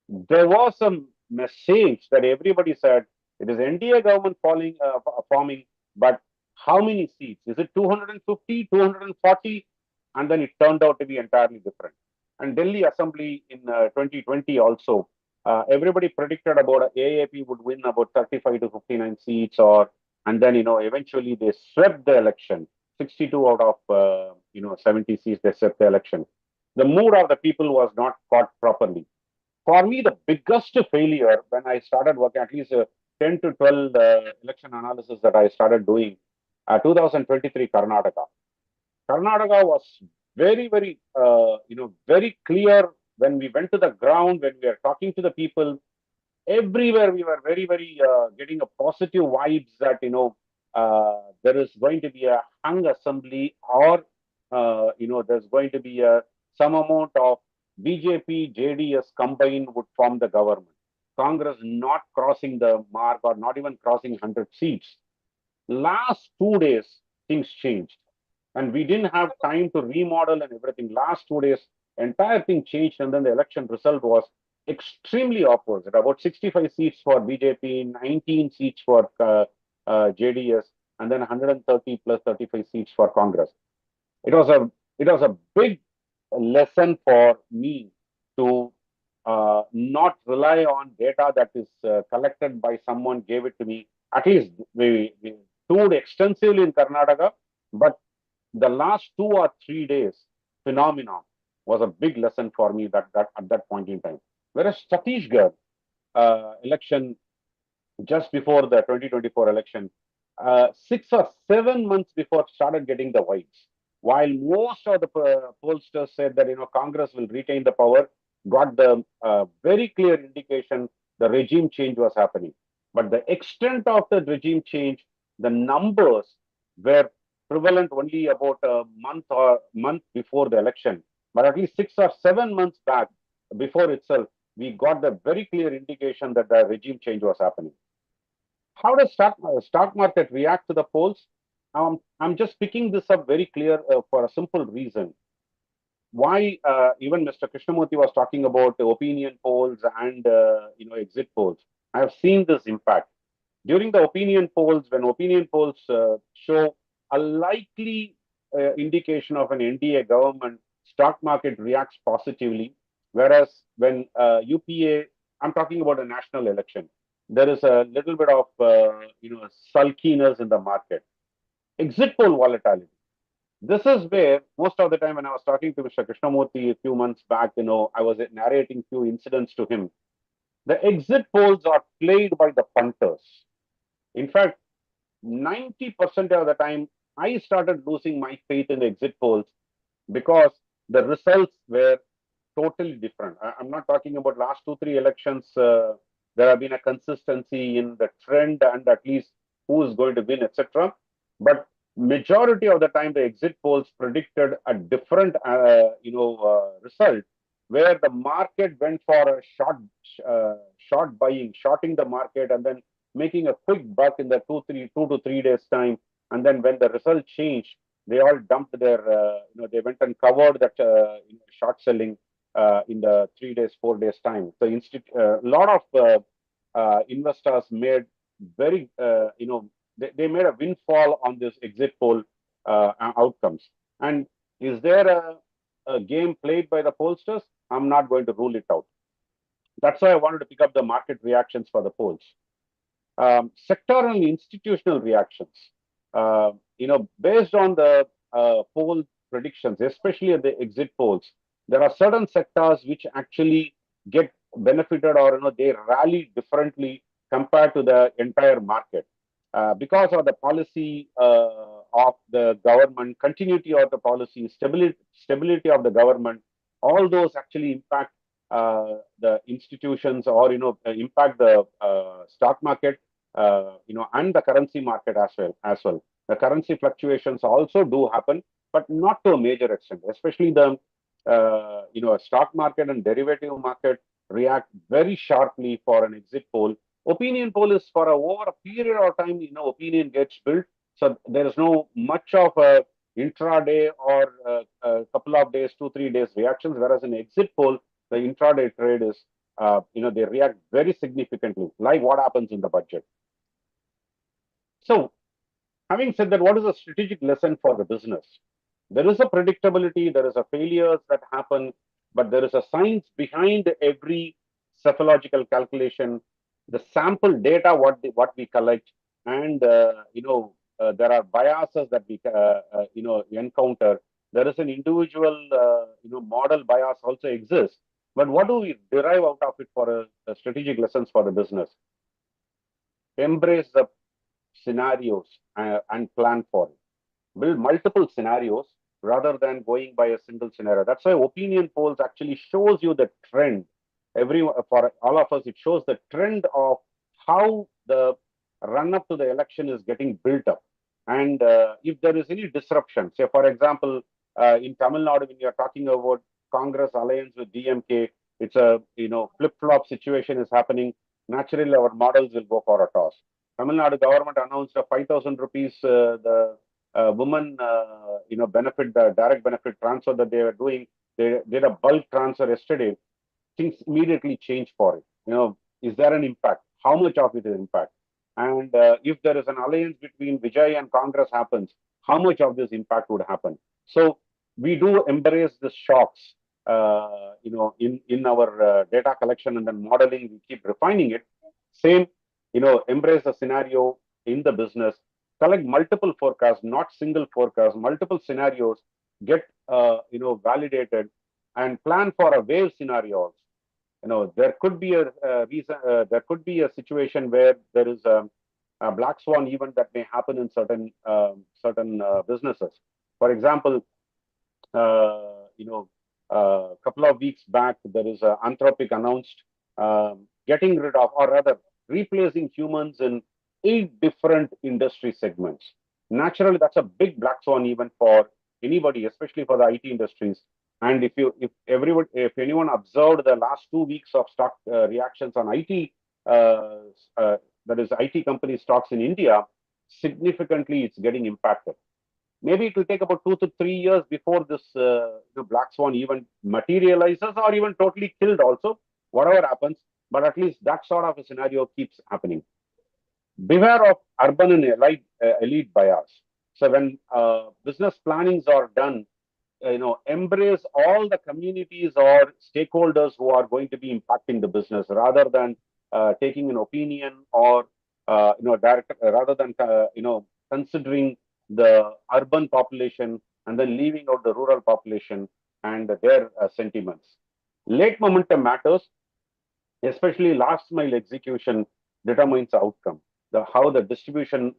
There was a message that everybody said it is NDA government forming, but how many seats? Is it 250, 240? And then it turned out to be entirely different. And Delhi Assembly in 2020 also, everybody predicted about AAP would win about 35 to 59 seats, and then eventually they swept the election. 62 out of 70 seats they swept the election. The mood of the people was not caught properly. For me, the biggest failure when I started working, at least 10 to 12 election analysis that I started doing, 2023 Karnataka. Karnataka was very, very, very clear when we went to the ground, when we were talking to the people. Everywhere we were very, very getting a positive vibes that, there is going to be a hung assembly, or there's going to be some amount of BJP, JDS combined would form the government. Congress not crossing the mark or not even crossing 100 seats. Last 2 days, things changed. And we didn't have time to remodel and everything. Last 2 days, entire thing changed, and then the election result was extremely opposite. About 65 seats for BJP, 19 seats for JDS, and then 130 plus 35 seats for Congress. It was a big lesson for me to not rely on data that is collected by someone gave it to me. At least we toured extensively in Karnataka, but the last 2 or 3 days phenomenon was a big lesson for me that at that point in time. Whereas Chhattisgarh election just before the 2024 election, 6 or 7 months before started getting the vibes. While most of the pollsters said that Congress will retain the power, got the very clear indication the regime change was happening. But the extent of the regime change, the numbers were prevalent only about a month before the election. But at least 6 or 7 months back, before itself, we got the very clear indication that the regime change was happening. How does stock market react to the polls? I'm just picking this up very clear for a simple reason. Why even Mr. Krishnamurthy was talking about the opinion polls and exit polls. I have seen this impact during the opinion polls. When opinion polls show a likely indication of an NDA government, stock market reacts positively. Whereas when UPA, I'm talking about a national election, there is a little bit of sulkiness in the market. Exit poll volatility. This is where most of the time when I was talking to Mr. Krishnamurthy a few months back, I was narrating few incidents to him. The exit polls are played by the punters. In fact, 90% of the time, I started losing my faith in the exit polls because the results were totally different. I'm not talking about last 2-3 elections. There have been a consistency in the trend and at least who is going to win, etc. But majority of the time, the exit polls predicted a different, result, where the market went for a short buying, shorting the market, and then making a quick buck in the 2 to 3 days time. And then when the result changed, they all dumped their, they went and covered that short selling in the 3 days, 4 days time. So a lot of investors made very, they made a windfall on this exit poll outcomes. And is there a game played by the pollsters? I'm not going to rule it out. That's why I wanted to pick up the market reactions for the polls. Sectoral and institutional reactions. Based on the poll predictions, especially at the exit polls, there are certain sectors which actually get benefited or they rally differently compared to the entire market. Because of the policy of the government, continuity of the policy, stability of the government, all those actually impact the institutions or impact the stock market, and the currency market as well. The currency fluctuations also do happen, but not to a major extent. Especially the stock market and derivative market react very sharply for an exit poll. Opinion poll is for over a period of time, opinion gets built. So there is no much of a intraday or a couple of days, 2-3 days reactions. Whereas in exit poll, the intraday trade is, they react very significantly, like what happens in the budget. So having said that, what is a strategic lesson for the business? There is a predictability, there is a failures that happen, but there is a science behind every psephological calculation. The sample data, what we collect, and there are biases that we encounter. There is an individual model bias also exists. But what do we derive out of it for a strategic lessons for the business? Embrace the scenarios and plan for it. Build multiple scenarios rather than going by a single scenario. That's why opinion polls actually shows you the trend. For all of us, it shows the trend of how the run-up to the election is getting built up. And if there is any disruption, say, for example, in Tamil Nadu, when you're talking about Congress alliance with DMK, it's a flip-flop situation is happening. Naturally, our models will go for a toss. Tamil Nadu government announced a 5,000 rupees the women benefit, the direct benefit transfer that they were doing. They did a bulk transfer yesterday. Things immediately change for it. Is there an impact? How much of it is impact? And if there is an alliance between Vijay and Congress happens, how much of this impact would happen? So we do embrace the shocks, in our data collection and then modeling. We keep refining it. Same, embrace the scenario in the business. Collect multiple forecasts, not single forecasts, multiple scenarios. Get validated and plan for a wave scenario. There could be a reason. There could be a situation where there is a black swan event that may happen in certain businesses. For example, a couple of weeks back, there is Anthropic announced getting rid of, or rather, replacing humans in 8 different industry segments. Naturally, that's a big black swan event for anybody, especially for the IT industries. And if anyone observed the last 2 weeks of stock reactions on IT, that is IT company stocks in India, significantly it's getting impacted. Maybe it will take about 2 to 3 years before this black swan event materializes, or even totally killed also, whatever happens. But at least that sort of a scenario keeps happening. Beware of urban and elite bias. So when business plannings are done, embrace all the communities or stakeholders who are going to be impacting the business, rather than taking an opinion or rather than considering the urban population and then leaving out the rural population and their sentiments. Late momentum matters, especially last mile execution determines the outcome. How the distribution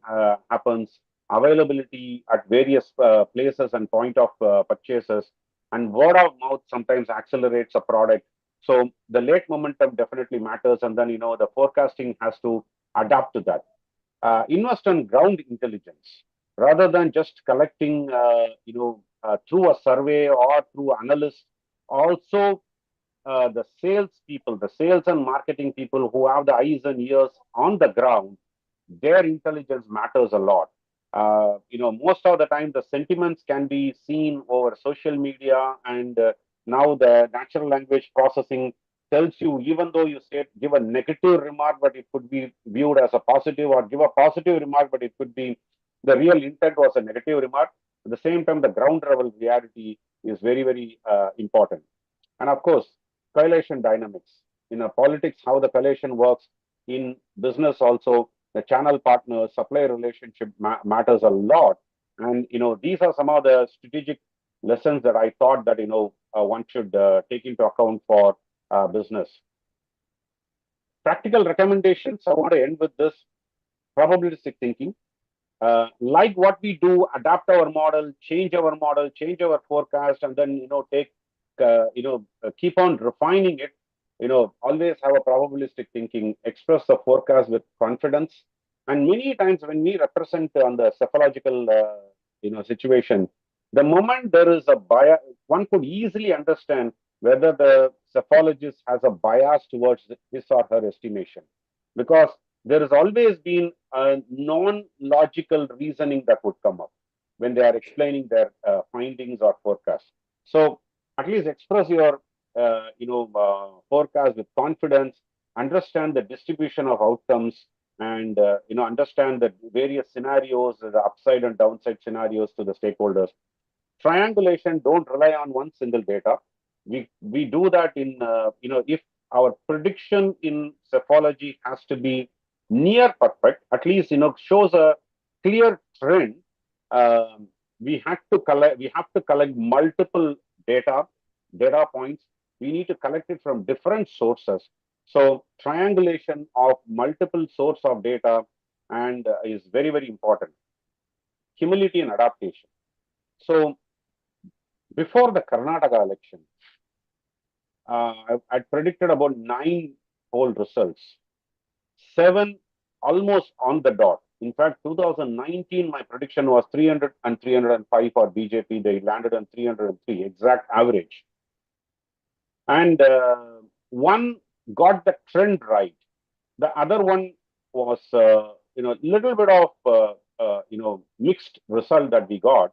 happens, availability at various places and point of purchases, and word of mouth sometimes accelerates a product. So the late momentum definitely matters, and then the forecasting has to adapt to that. Invest in ground intelligence rather than just collecting, through a survey or through analysts. Also, the sales people, the sales and marketing people who have the eyes and ears on the ground, their intelligence matters a lot. Most of the time the sentiments can be seen over social media, and now the natural language processing tells you, even though you give a negative remark, but it could be viewed as a positive, or give a positive remark, but it could be the real intent was a negative remark. At the same time, the ground level reality is very, very important. And of course, coalition dynamics. In politics, how the coalition works. In business also, the channel partners, supplier relationship matters a lot. And, these are some of the strategic lessons that I thought that, one should take into account for business. Practical recommendations. I want to end with this. Probabilistic thinking. Like what we do, adapt our model, change our forecast, and then, keep on refining it. Always have a probabilistic thinking, express the forecast with confidence. And many times when we represent on the psephological, situation, the moment there is a bias, one could easily understand whether the psephologist has a bias towards his or her estimation, because there has always been a non-logical reasoning that would come up when they are explaining their findings or forecasts. So at least express your forecast with confidence, understand the distribution of outcomes, and understand the various scenarios, the upside and downside scenarios to the stakeholders. Triangulation, don't rely on one single data. We do that in if our prediction in psephology has to be near perfect, at least shows a clear trend. We have to collect multiple data points. We need to collect it from different sources. So triangulation of multiple source of data and is very, very important. Humility and adaptation. So before the Karnataka election, I predicted about 9 poll results, 7 almost on the dot. In fact, 2019, my prediction was 300 and 305 for BJP. They landed on 303, exact average. And one got the trend right. The other one was, little bit of, mixed result that we got.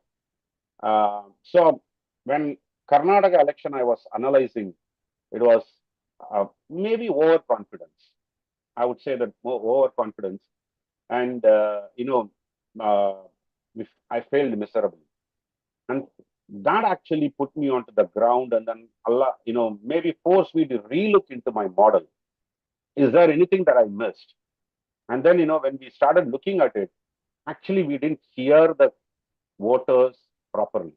So when Karnataka election I was analyzing, it was maybe overconfidence. I would say that more overconfidence. And, if I failed miserably. And that actually put me onto the ground, and then Allah, maybe forced me to relook into my model. Is there anything that I missed? And then, when we started looking at it, actually we didn't hear the voters properly.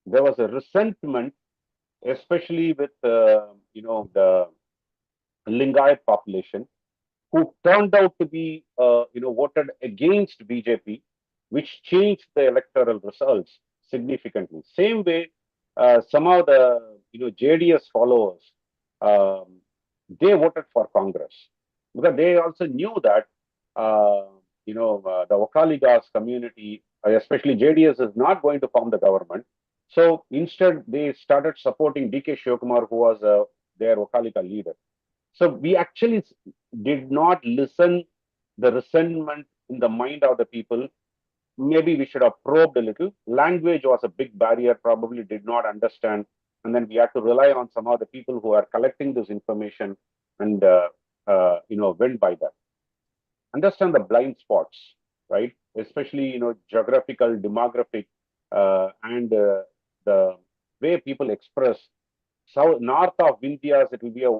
There was a resentment, especially with, the Lingayat population, who turned out to be, voted against BJP, which changed the electoral results significantly. Same way, some of the, JDS followers, they voted for Congress because they also knew that, the Okaligas community, especially JDS, is not going to form the government. So instead, they started supporting DK Shivakumar, who was their Okalika leader. So we actually did not listen the resentment in the mind of the people. Maybe we should have probed a little. Language was a big barrier, probably did not understand. And then we had to rely on some of the people who are collecting this information and, went by that. Understand the blind spots, right? Especially, geographical, demographic, and the way people express. North of Vindhyas, it will be a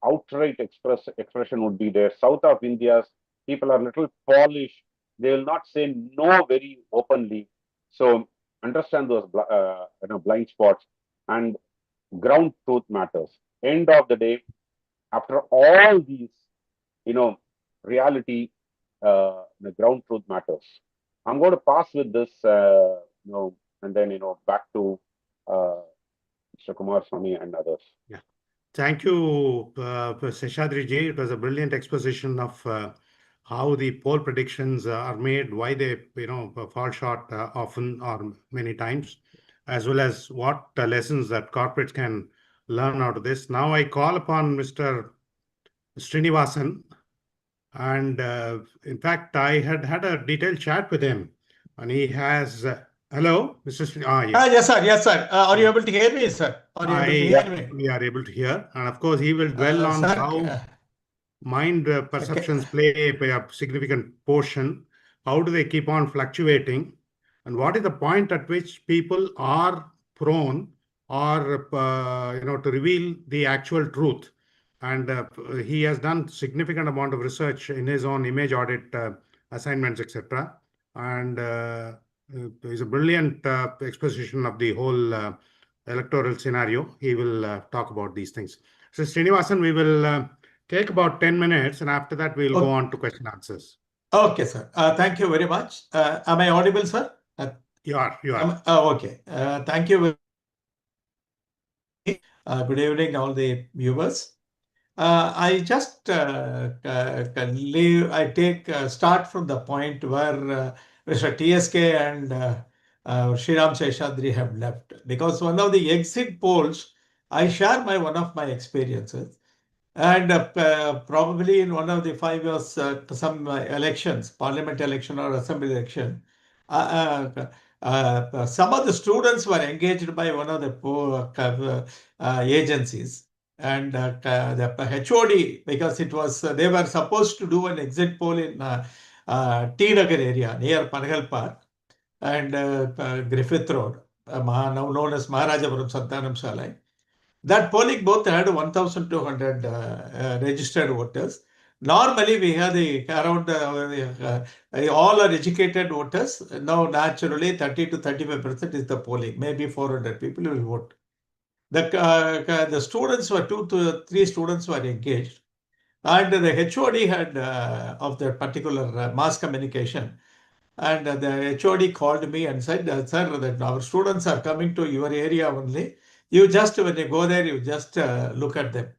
outright expression would be there. South of India's, people are little polished. They will not say no very openly. So understand those blind spots, and ground truth matters. End of the day, after all these, reality, the ground truth matters. I'm going to pass with this, and then, back to Mr. Kumaraswamy and others. Yeah. Thank you, Seshadri ji. It was a brilliant exposition of how the poll predictions are made, why they, fall short often or many times, as well as what lessons that corporates can learn out of this. Now I call upon Mr. Srinivasan, and in fact, I had a detailed chat with him, and he has. Hello, Mr. Yes, sir. Yes, sir. Are you able to hear me, sir? Are you able to hear me? We are able to hear, and of course, he will dwell on sir, how mind perceptions play a significant portion. How do they keep on fluctuating, and what is the point at which people are prone or to reveal the actual truth? And he has done significant amount of research in his own image audit assignments, etc. And is a brilliant exposition of the whole electoral scenario. He will talk about these things. So Srinivasan, we will take about 10 minutes, and after that we'll go on to question answers. Okay, sir. Thank you very much. Am I audible, sir? You are. Okay. Thank you. Good evening, all the viewers. I just start from the point where Mr. TSK and Sriram Seshadri have left, because one of the exit polls, I share one of my experiences, and probably in one of the 5 years, some elections, parliament election or assembly election, some of the students were engaged by one of the agencies, and the HOD, because it was they were supposed to do an exit poll in T Nagar area near Panagal Park and Griffith Road, now known as Maharajapuram Santanam Shalai. That polling booth had 1,200 registered voters. Normally, we have around all are educated voters. Now, naturally, 30 to 35% is the polling. Maybe 400 people will vote. The students were 2 to 3 students were engaged, and the HOD had of the particular mass communication, and the HOD called me and said, "Sir, that our students are coming to your area only. You just, when you go there, you just look at them."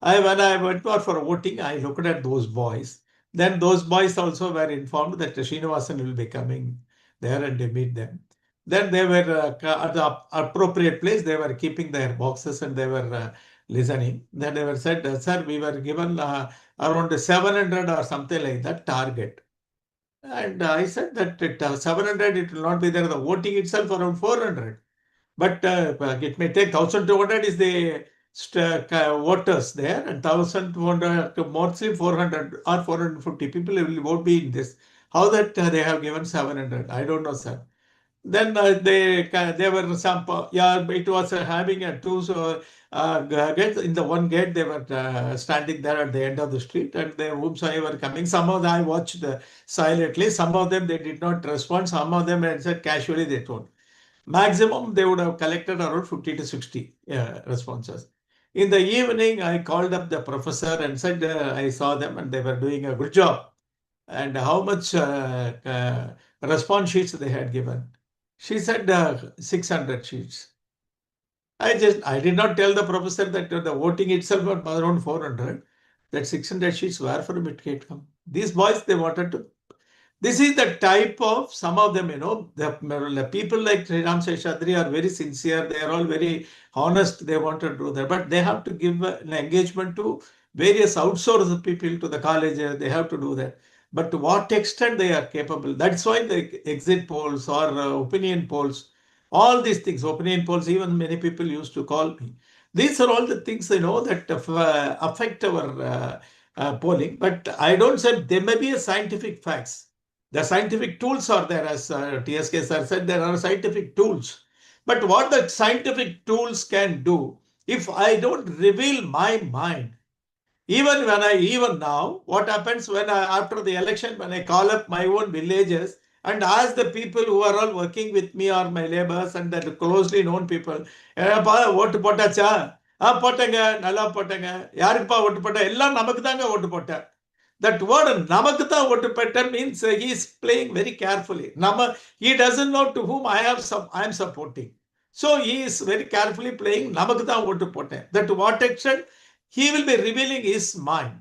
When I went for voting, I looked at those boys. Then those boys also were informed that Srinivasan will be coming there and they meet them. Then they were at the appropriate place, they were keeping their boxes and they were listening. Then they were said, sir, we were given around 700 or something like that target. And I said that 700, it will not be there. The voting itself around 400. But it may take 1,200 is the voters there, and 1,200, mostly 400 or 450 people will vote be in this. How that they have given 700? I don't know, sir. Then they were some, it was having a two gates. In the one gate, they were standing there at the end of the street, and they whomsoever coming. Some of them I watched silently. Some of them they did not respond. Some of them answered casually. They told. Maximum they would have collected around 50 to 60 responses. In the evening, I called up the professor and said I saw them and they were doing a good job. And how much response sheets they had given. She said 600 sheets. I did not tell the professor that the voting itself was around 400. That 600 sheets were from it came come. These boys, they wanted to. This is the type of, some of them, the people like Sriram, Seshadri are very sincere. They are all very honest. They want to do that. But they have to give an engagement to various outsourced people to the colleges. They have to do that. But to what extent they are capable. That's why the exit polls or opinion polls, all these things, opinion polls, even many people used to call me. These are all the things, that affect our polling. But I don't say there may be a scientific facts. The scientific tools are there, as TSK sir said, there are scientific tools. But what the scientific tools can do, if I don't reveal my mind, even now, what happens when after the election, when I call up my own villages and ask the people who are all working with me or my neighbors and the closely known people, vote போட்டாச்சா போட்டங்க நல்லா போட்டங்க யாருக்குப்பா ஓட்டு போட்ட எல்லாம் நமக்கு தாங்க ஓட்டு போட்ட. That word namakta votu means he is playing very carefully. He doesn't know to whom I am supporting. So he is very carefully playing namakta votu potte. That to what extent he will be revealing his mind.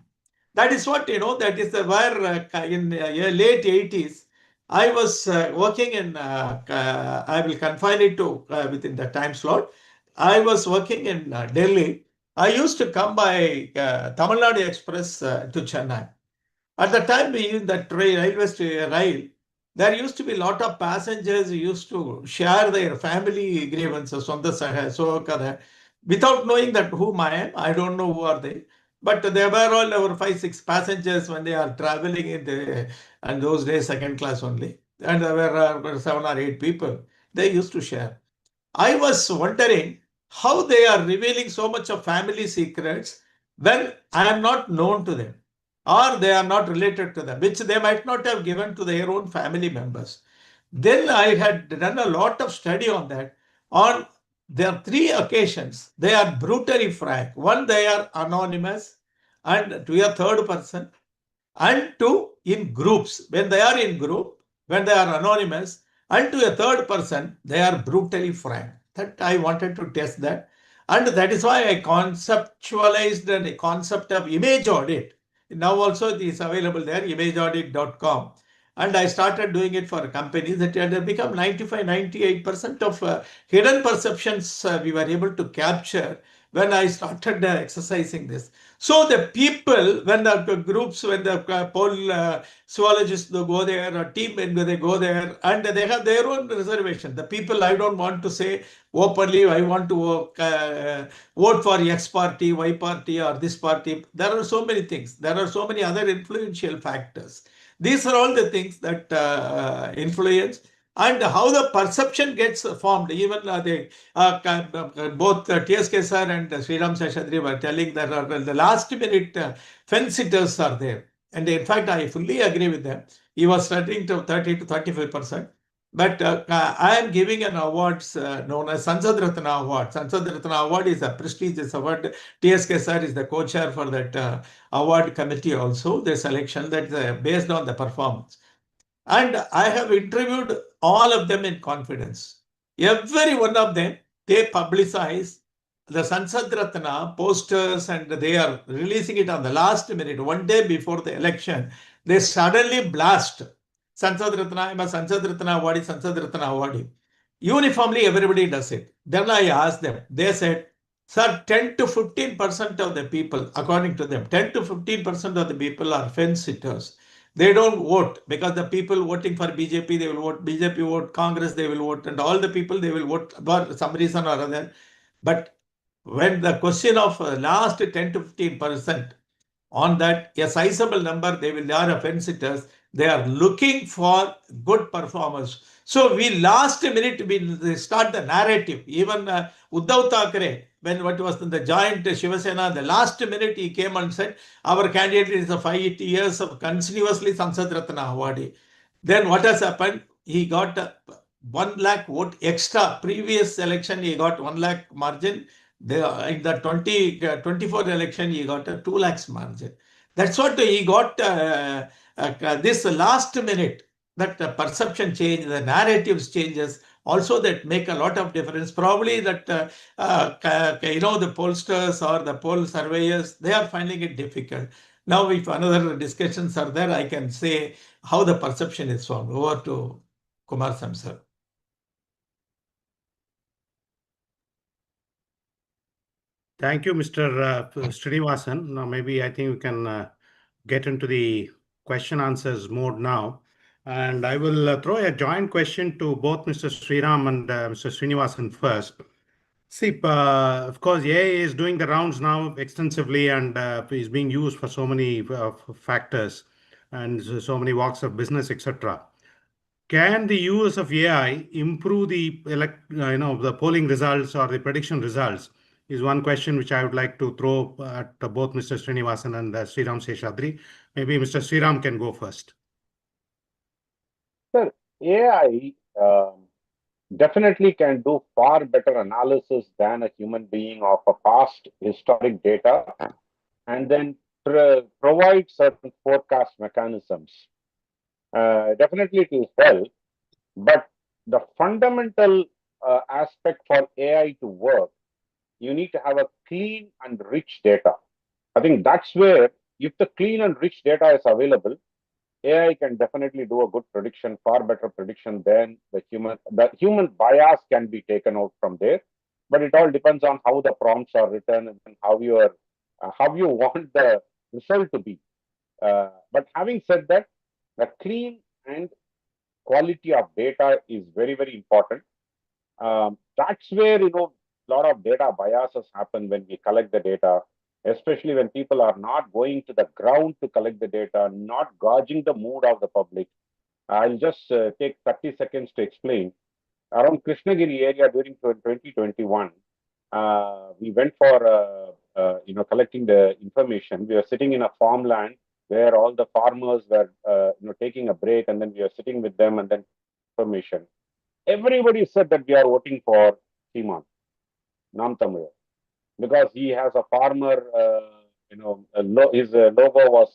That is what, that is where in late 80s, I was working in, I will confine it to within the time slot. I was working in Delhi. I used to come by Tamil Nadu Express to Chennai. At the time, in the rail, there used to be a lot of passengers who used to share their family grievances on the side. Without knowing that whom I am, I don't know who are they. But there were all over 5-6 passengers when they are traveling and those days second class only. And there were 7 or 8 people. They used to share. I was wondering how they are revealing so much of family secrets when I am not known to them, or they are not related to them, which they might not have given to their own family members. Then I had done a lot of study on that. On there are 3 occasions, they are brutally frank. One, they are anonymous and to a third person, and 2, in groups. When they are in group, when they are anonymous, and to a third person, they are brutally frank. That I wanted to test that. And that is why I conceptualized the concept of image audit. Now also it is available there, imageaudit.com. And I started doing it for companies that had become 95-98% of hidden perceptions we were able to capture when I started exercising this. So the people, when the groups, when the poll zoologists they go there, or team members they go there, and they have their own reservation. The people, I don't want to say openly, I want to vote for X party, Y party, or this party. There are so many things. There are so many other influential factors. These are all the things that influence. And how the perception gets formed. Even both TSK sir and Sriram Seshadri were telling that the last minute fence sitters are there. And in fact, I fully agree with them. He was studying to 30 to 35%. But I am giving an award known as Sansad Ratna Award. Sansad Ratna Award is a prestigious award. TSK sir is the co-chair for that award committee also, the selection that's based on the performance. And I have interviewed all of them in confidence. Every one of them, they publicize the Sansad Ratna posters and they are releasing it on the last minute, one day before the election. they suddenly blast Sansad Ratna, I'm a Sansad Ratna awardee, Sansad Ratna awardee. Uniformly, everybody does it. Then I asked them, they said, sir, 10 to 15% of the people, according to them, 10 to 15% of the people are fence sitters. They don't vote because the people voting for BJP, they will vote BJP, vote Congress, they will vote, and all the people they will vote for some reason or other. But when the question of last 10 to 15%, on that, a sizable number, they are fence sitters. They are looking for good performers. So we last minute, we start the narrative. Even Uddhav Thackeray, when what was in the joint Shiva Sena, the last minute he came and said, our candidate is a 5 years of continuously Sansad Ratna awardee. Then what has happened? He got 1 lakh vote extra. Previous election, he got 1 lakh margin. In the 2024 election, he got a 2 lakhs margin. That's what he got this last minute, that perception change, the narratives changes, also that make a lot of difference. Probably that, the pollsters or the poll surveyors, they are finding it difficult. Now, if another discussions are there, I can say how the perception is formed. Over to Kumaraswamy, sir. Thank you, Mr. Srinivasan. Now, maybe I think we can get into the question answers mode now. And I will throw a joint question to both Mr. Sriram and Mr. Srinivasan first. See, of course, AI is doing the rounds now extensively and is being used for so many factors and so many walks of business, etc. Can the use of AI improve the the polling results or the prediction results? Is one question which I would like to throw at both Mr. Srinivasan and Sriram Seshadri. Maybe Mr. Sriram can go first. Sir, AI definitely can do far better analysis than a human being of a past historic data, and then provide certain forecast mechanisms. Definitely it will help, but the fundamental aspect for AI to work, you need to have a clean and rich data. I think that's where, if the clean and rich data is available, AI can definitely do a good prediction, far better prediction than the human. The human bias can be taken out from there, but it all depends on how the prompts are written and how you want the result to be. But having said that, the clean and quality of data is very, very important. That's where, a lot of data biases happen when we collect the data, especially when people are not going to the ground to collect the data, not gauging the mood of the public. I'll just take 30 seconds to explain. Around Krishnagiri area during 2021, we went for, collecting the information. We were sitting in a farmland where all the farmers were, taking a break, and then we were sitting with them and then information. Everybody said that we are voting for Seeman, Nam Tamil, because he has a farmer, his logo was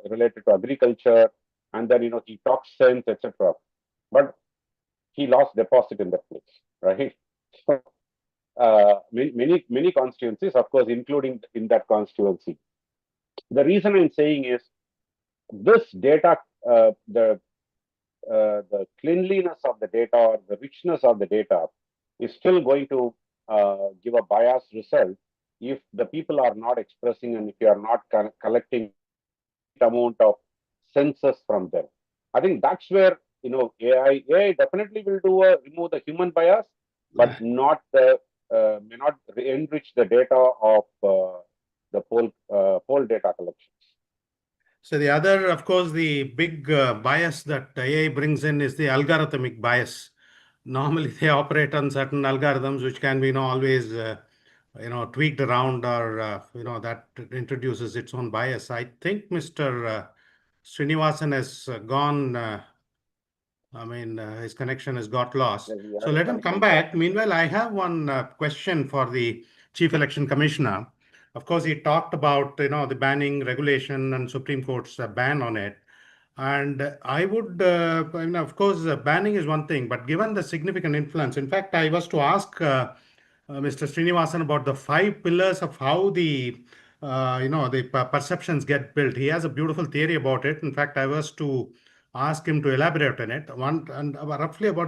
related to agriculture, and then, he talks sense, etc. But he lost deposit in that place, right? So, many constituencies, of course, including in that constituency. The reason I'm saying is this data, the cleanliness of the data or the richness of the data is still going to give a biased result if the people are not expressing and if you are not collecting amount of senses from them. I think that's where, AI definitely will remove the human bias, but not may not enrich the data of the poll data collections. So the other, of course, the big bias that AI brings in is the algorithmic bias. Normally, they operate on certain algorithms which can be, always, tweaked around, or that introduces its own bias. I think Mr. Srinivasan has gone. His connection has got lost. So let him come back. Meanwhile, I have one question for the Chief Election Commissioner. Of course, he talked about, the banning regulation and Supreme Court's ban on it. And I would, of course, banning is one thing, but given the significant influence, in fact, I was to ask Mr. Srinivasan about the 5 pillars of how the the perceptions get built. He has a beautiful theory about it. In fact, I was to ask him to elaborate on it.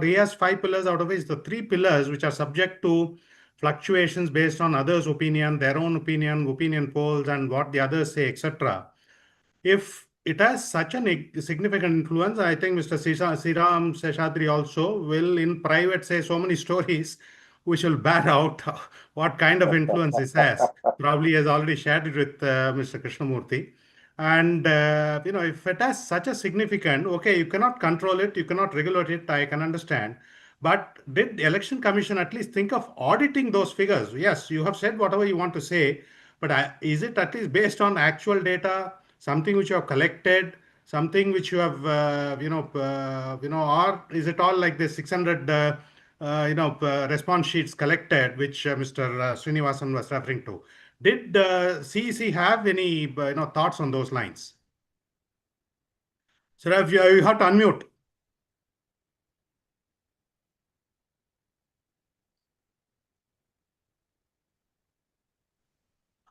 He has 5 pillars, out of which the 3 pillars which are subject to fluctuations based on others' opinion, their own opinion, opinion polls, and what the others say, etc. If it has such a significant influence, I think Mr. Sriram Seshadri also will in private say so many stories which will bear out what kind of influence this has. Probably has already shared it with Mr. Krishnamurthy. And, if it has such a significant, okay, you cannot control it, you cannot regulate it, I can understand. But did the Election Commission at least think of auditing those figures? Yes, you have said whatever you want to say, but is it at least based on actual data, something which you have collected, something which you have, or is it all like the 600, response sheets collected, which Mr. Srinivasan was referring to? Did CEC have any, thoughts on those lines? Sir, you have to unmute.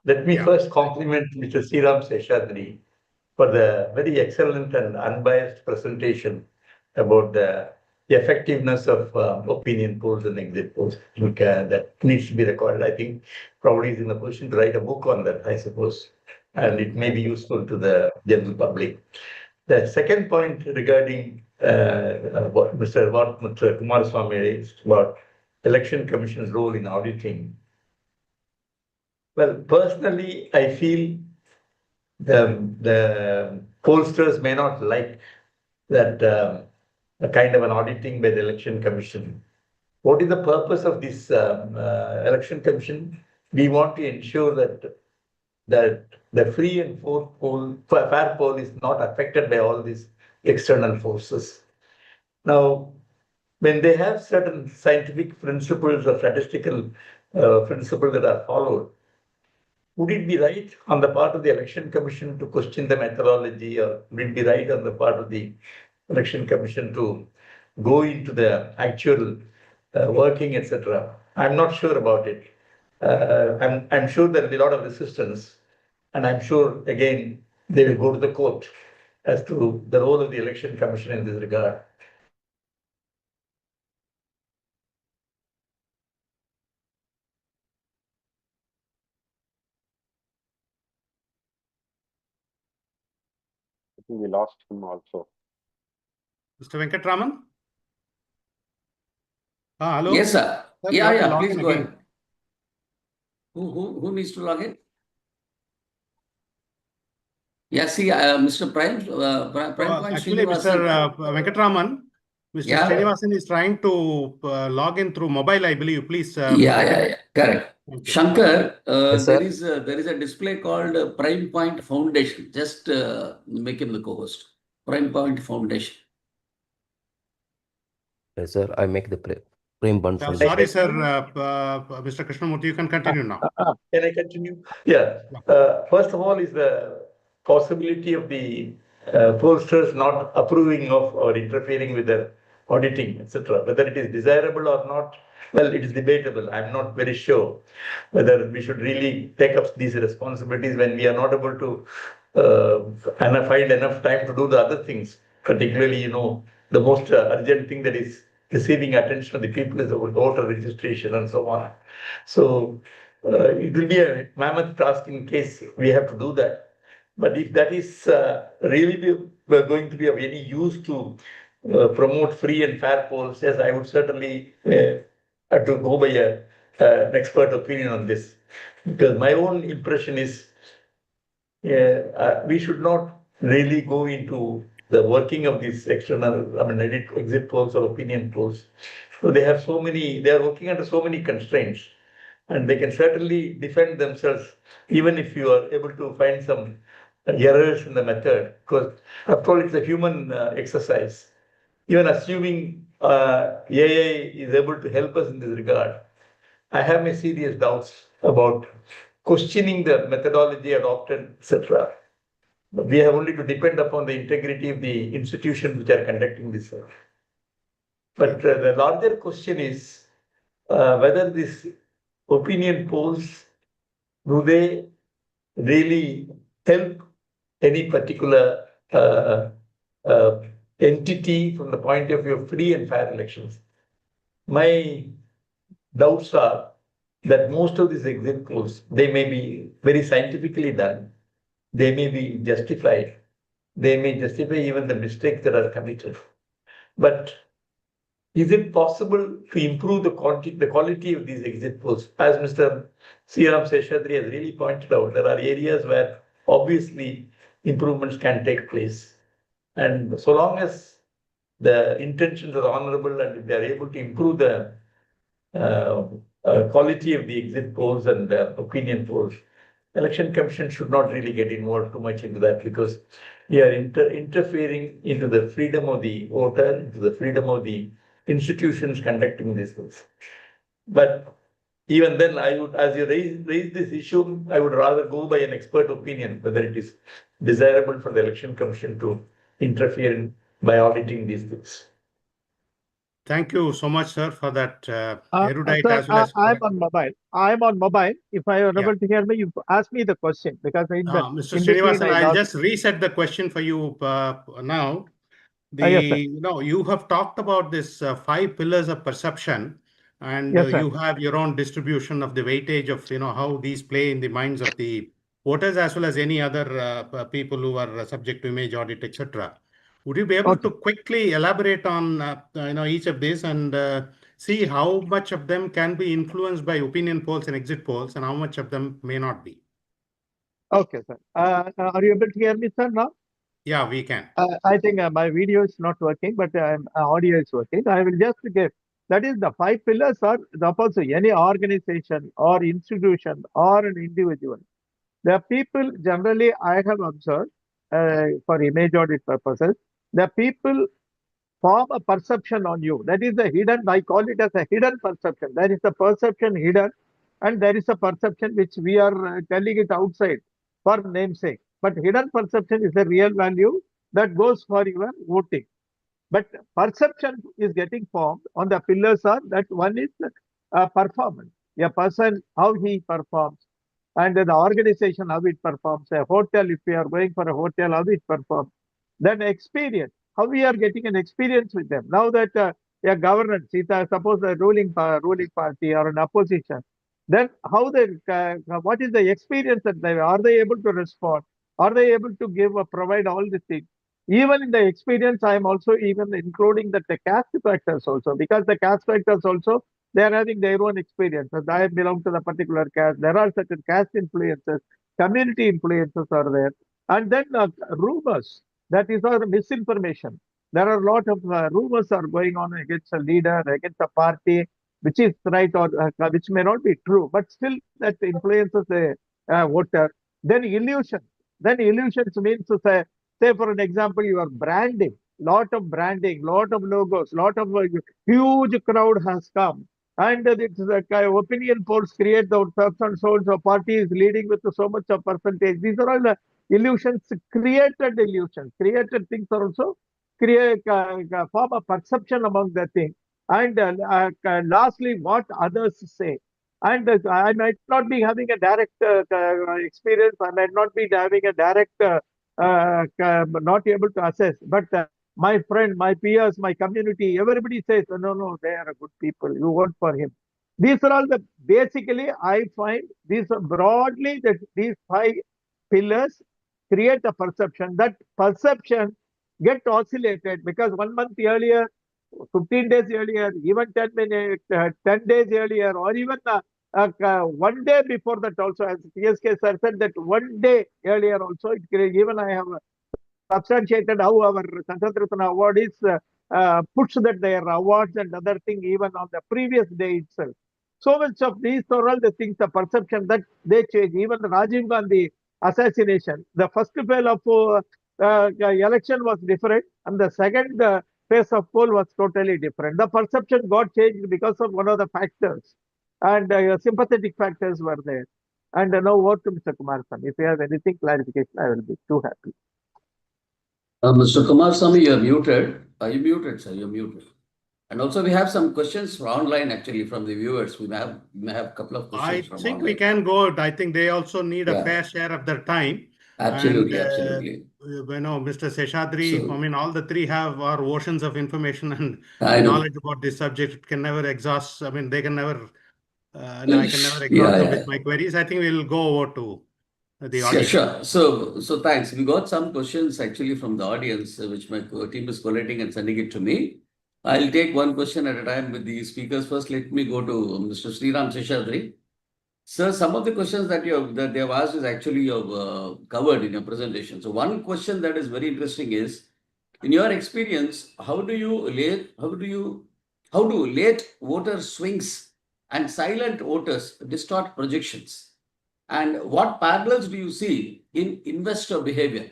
Let me first compliment Mr. Sriram Seshadri for the very excellent and unbiased presentation about the effectiveness of opinion polls and exit polls. I think that needs to be recorded. I think probably he's in a position to write a book on that, I suppose, and it may be useful to the general public. The second point regarding what Mr. Kumaraswamy raised about Election Commission's role in auditing. Well, personally, I feel the pollsters may not like that a kind of an auditing by the Election Commission. What is the purpose of this Election Commission? We want to ensure that the free and fair poll is not affected by all these external forces. Now, when they have certain scientific principles or statistical principles that are followed, would it be right on the part of the Election Commission to question the methodology, or would it be right on the part of the Election Commission to go into the actual working, etc.? I'm not sure about it. I'm sure there will be a lot of resistance, and I'm sure, again, they will go to the court as to the role of the Election Commission in this regard. I think we lost him also. Mr. Venkatraman? Hello? Yes, sir. Sir, you have to Yeah, log please in go again. ahead. Who needs to log in? Yeah, see, Mr. Prime Point Actually, Mr. Srinivasan. Venkatraman, Mr. Yeah. Srinivasan is trying to log in through mobile, I believe. Please. Yeah, correct. Thank you. Shankar, Yes, there is a display called Prime Point Foundation. Just make him the co-host. Prime Point Foundation. Yes, sir. I make the frame bond. Sorry, sir. Mr. Krishnamurthy, you can continue now. Can I continue? Yeah. First of all, is the possibility of the pollsters not approving of or interfering with the auditing, etc. Whether it is desirable or not, well, it is debatable. I'm not very sure whether we should really take up these responsibilities when we are not able to find enough time to do the other things. Particularly, the most urgent thing that is receiving attention of the people is the voter registration and so on. So it will be a mammoth task in case we have to do that. But if that is really going to be of any use to promote free and fair polls, yes, I would certainly have to go by an expert opinion on this. Because my own impression is we should not really go into the working of these external, exit polls or opinion polls. So they are working under so many constraints, and they can certainly defend themselves even if you are able to find some errors in the method, because after all, it's a human exercise. Even assuming AI is able to help us in this regard, I have my serious doubts about questioning the methodology adopted, etc. We have only to depend upon the integrity of the institutions which are conducting this. But the larger question is whether these opinion polls, do they really help any particular entity from the point of view of free and fair elections. My doubts are that most of these exit polls, they may be very scientifically done, they may be justified, they may justify even the mistakes that are committed. But is it possible to improve the quality of these exit polls? As Mr. Sriram Seshadri has really pointed out, there are areas where obviously improvements can take place. And so long as the intentions are honorable and if they are able to improve the quality of the exit polls and opinion polls, Election Commission should not really get involved too much into that, because we are interfering into the freedom of the voter, into the freedom of the institutions conducting these things. But even then, I would, as you raise this issue, I would rather go by an expert opinion whether it is desirable for the Election Commission to interfere by auditing these things. Thank you so much, sir, for that erudite Sir, as well as I'm on mobile. I'm on mobile. If I are Yeah. able to hear me, you ask me the question, because in Mr. in between Srinivasan, I I'll lost. just reset the question for you now. Yes, sir. You have talked about this 5 pillars of perception, and Yes, sir. you have your own distribution of the weightage of how these play in the minds of the voters as well as any other people who are subject to image audit, etc. Would you be able Okay. to quickly elaborate on each of these and see how much of them can be influenced by opinion polls and exit polls, and how much of them may not be? Okay, sir. Are you able to hear me, sir, now? Yeah, we can. I think my video is not working, but audio is working. I will just give. That is, the 5 pillars are suppose any organization or institution or an individual. The people generally I have observed for image audit purposes, the people form a perception on you. That is the hidden, I call it as a hidden perception. There is a perception hidden, and there is a perception which we are telling it outside for namesake. But hidden perception is the real value that goes for your voting. But perception is getting formed on the pillars are that one is performance. A person, how he performs, and the organization, how it performs. A hotel, if we are going for a hotel, how it performs. Then experience, how we are getting an experience with them. Now that a governance, suppose a ruling party or an opposition, then how they, what is the experience that they are they able to respond? Are they able to give or provide all the things? Even in the experience, I am also even including the caste factors also, because the caste factors also, they are having their own experiences. I belong to the particular caste. There are certain caste influences, community influences are there. And then rumors, that is our misinformation. There are a lot of rumors are going on against a leader, against a party, which is right or which may not be true, but still that influences the voter. Then illusion. Then illusions means to say for an example, your branding, lot of logos, lot of huge crowd has come. And it's opinion polls create the person so party is leading with so much of percentage. These are all illusions, created illusions. Created things are also create form a perception among the thing. And lastly, what others say. And I might not be having a direct experience. I might not be having a direct, not able to assess. But my friend, my peers, my community, everybody says, no, they are good people. You vote for him. These are all the, basically, I find these are broadly that these 5 pillars create a perception. That perception get oscillated because 1 month earlier, 15 days earlier, even 10 minutes, 10 days earlier, or even 1 day before that also, as TSK sir said that 1 day earlier also, even I have substantiated how our Sanskrit award is puts that their awards and other thing even on the previous day itself. So much of these are all the things, the perception that they change. Even Rajiv Gandhi assassination, the first phase of election was different, and the second phase of poll was totally different. The perception got changed because of one of the factors, and sympathetic factors were there. And now over to Mr. Kumaraswamy. If you have anything clarification, I will be too happy. Mr. Kumaraswamy, you are muted. Are you muted, sir? You're muted. And also we have some questions for online actually from the viewers. We may have a couple of I questions from think we online. can go. I think they also need a Yeah. fair share of their time. Absolutely, And, absolutely. you know, Mr. Seshadri, So I mean, all the three have our oceans of information and I know. knowledge about this subject. It can never exhaust. I mean, they can never, no, I can never exhaust Yeah, them yeah. with my queries. I think we'll go over to the Yeah, audience. sure. So thanks. We got some questions actually from the audience, which my team is collating and sending it to me. I'll take one question at a time with the speakers. First, let me go to Mr. Sriram Seshadri. Sir, some of the questions that they have asked is actually you have covered in your presentation. So one question that is very interesting is, in your experience, how do late voter swings and silent voters distort projections? And what parallels do you see in investor behavior?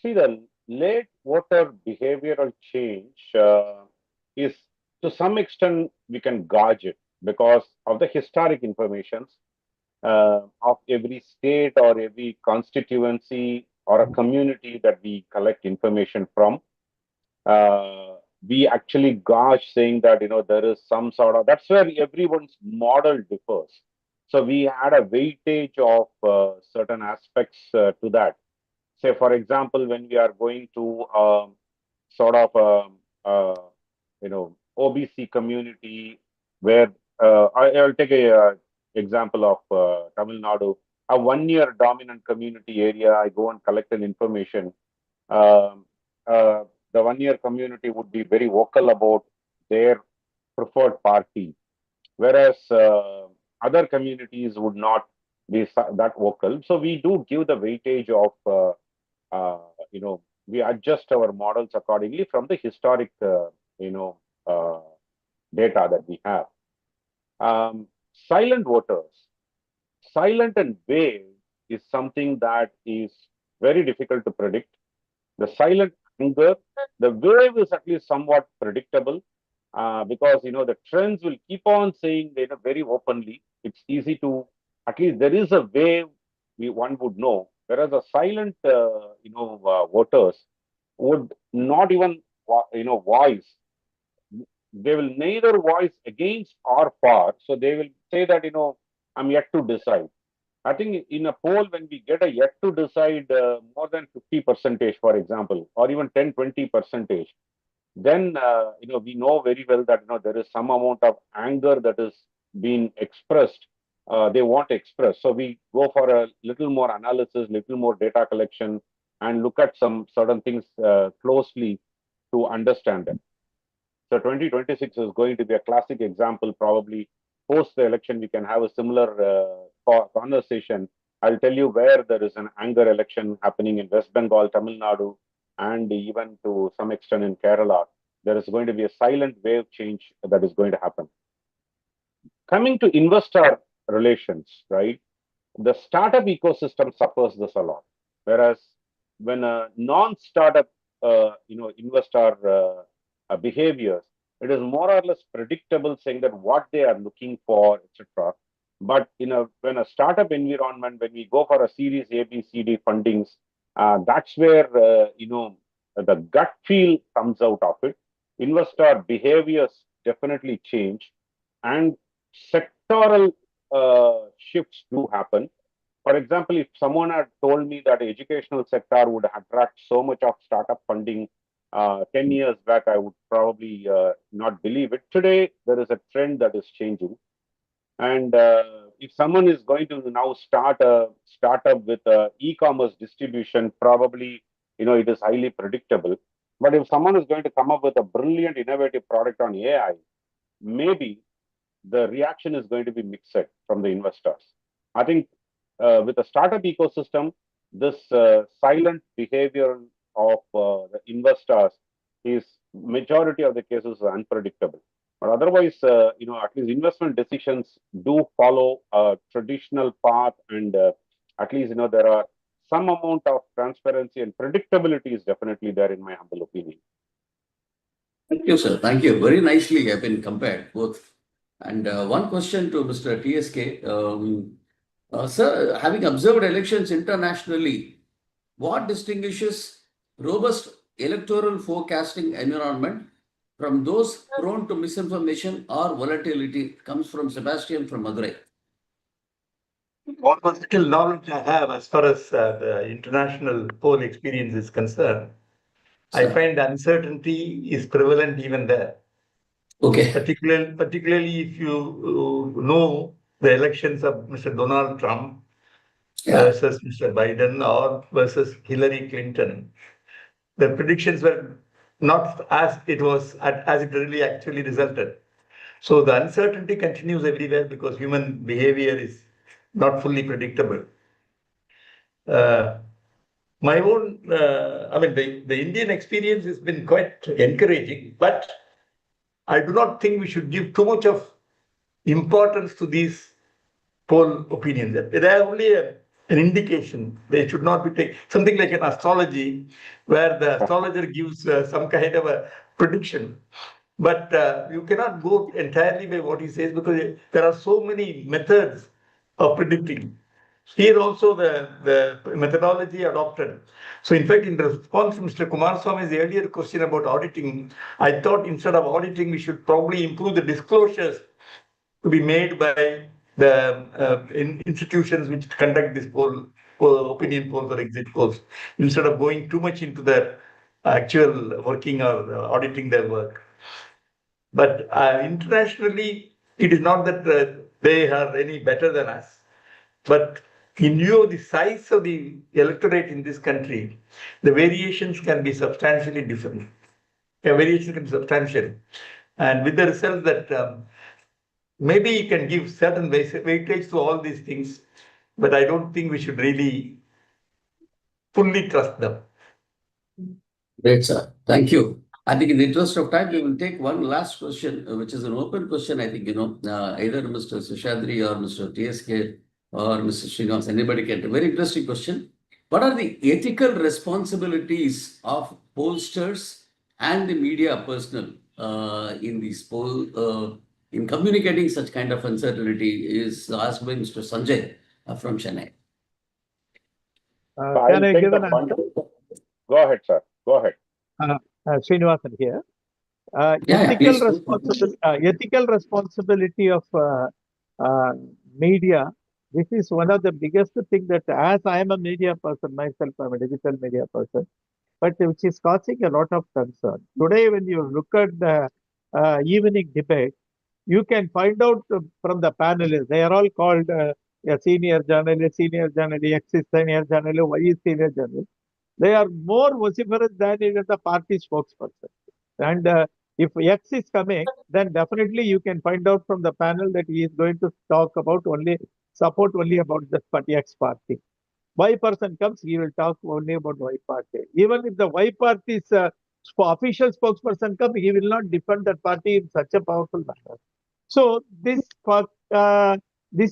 See, the late voter behavioral change is to some extent we can gauge it because of the historic informations of every state or every constituency or a community that we collect information from. We actually gauge saying that, you know, there is some sort of, that's where everyone's model differs. So we had a weightage of certain aspects to that. Say, for example, when we are going to sort of, you know, OBC community, where I'll take a example of Tamil Nadu, a 1 year dominant community area, I go and collect an information. Um, the 1 year community would be very vocal about their preferred party, whereas other communities would not be that vocal. So we do give the weightage of, you know, we adjust our models accordingly from the historic, you know, data that we have. Silent voters, silent and wave is something that is very difficult to predict. The silent anger, the wave is at least somewhat predictable because, you know, the trends will keep on saying, you know, very openly. It's easy to, at least there is a wave one would know. Whereas the silent, you know, voters would not even, you know, voice. They will neither voice against or for. So they will say that, you know, I'm yet to decide. I think in a poll, when we get a yet to decide more than 50%, for example, or even 10, 20%, then, you know, we know very well that, you know, there is some amount of anger that is being expressed. They want to express. So we go for a little more analysis, little more data collection, and look at some certain things closely to understand them. So 2026 is going to be a classic example. Probably post the election, we can have a similar conversation. I'll tell you where there is an anger election happening in West Bengal, Tamil Nadu, and even to some extent in Kerala. There is going to be a silent wave change that is going to happen. Coming to investor relations, right? The startup ecosystem suffers this a lot. Whereas when a non-startup, you know, investor behaviors, it is more or less predictable, saying that what they are looking for, etc. But when a startup environment, when we go for a series A, B, C, D fundings, that's where you know, the gut feel comes out of it. Investor behaviors definitely change, and sectoral shifts do happen. For example, if someone had told me that the educational sector would attract so much of startup funding 10 years back, I would probably not believe it. Today, there is a trend that is changing. And if someone is going to now start a startup with e-commerce distribution, probably, you know, it is highly predictable. But if someone is going to come up with a brilliant, innovative product on AI, maybe the reaction is going to be mixed from the investors. I think with the startup ecosystem, this silent behavior of the investors is majority of the cases unpredictable. But otherwise, you know, at least investment decisions do follow a traditional path, and at least, you know, there are some amount of transparency and predictability is definitely there, in my humble opinion. Thank you, sir. Thank you. Very nicely have been compared both. And one question to Mr. TSK. Sir, having observed elections internationally, what distinguishes robust electoral forecasting environment from those prone to misinformation or volatility? Comes from Sebastian from Madurai. What little knowledge I have as far as the international poll experience is concerned, I find uncertainty is prevalent even there. Okay. Particularly if you know the elections of Mr. Donald Trump Yeah. versus Mr. Biden or versus Hillary Clinton, the predictions were not as it was as it really actually resulted. So the uncertainty continues everywhere because human behavior is not fully predictable. My own, the Indian experience has been quite encouraging, but I do not think we should give too much of importance to these poll opinions. They are only an indication. They should not be taken. Something like an astrology, where the astrologer gives some kind of a prediction. But you cannot go entirely by what he says because there are so many methods of predicting. Here also the methodology adopted. So in fact, in response to Mr. Kumaraswamy's earlier question about auditing, I thought instead of auditing, we should probably improve the disclosures to be made by the institutions which conduct this opinion polls or exit polls, instead of going too much into their actual working or auditing their work. But internationally, it is not that they are any better than us. But in view of the size of the electorate in this country, the variations can be substantially different. Variation can be substantial. And with the result that maybe you can give certain weightage to all these things, but I don't think we should really fully trust them. Great, sir. Thank you. I think in the interest of time, we will take one last question, which is an open question. I think, either Mr. Seshadri or Mr. TSK or Mr. Srinivasan, anybody can. Very interesting question. What are the ethical responsibilities of pollsters and the media personnel in these poll, in communicating such kind of uncertainty is asked by Mr. Sanjay from Chennai. Can I give an answer? Go ahead, sir. Go ahead. Srinivasan here. Ethical responsibility of media. This is one of the biggest thing that, as I am a media person myself, I'm a digital media person, but which is causing a lot of concern. Today, when you look at the evening debate, you can find out from the panelists, they are all called a senior journalist, X is senior journalist, Y is senior journalist. They are more vociferous than even the party spokesperson. And if X is coming, then definitely you can find out from the panel that he is going to talk about support only about the X party. Y person comes, he will talk only about Y party. Even if the Y party's official spokesperson comes, he will not defend that party in such a powerful manner. So this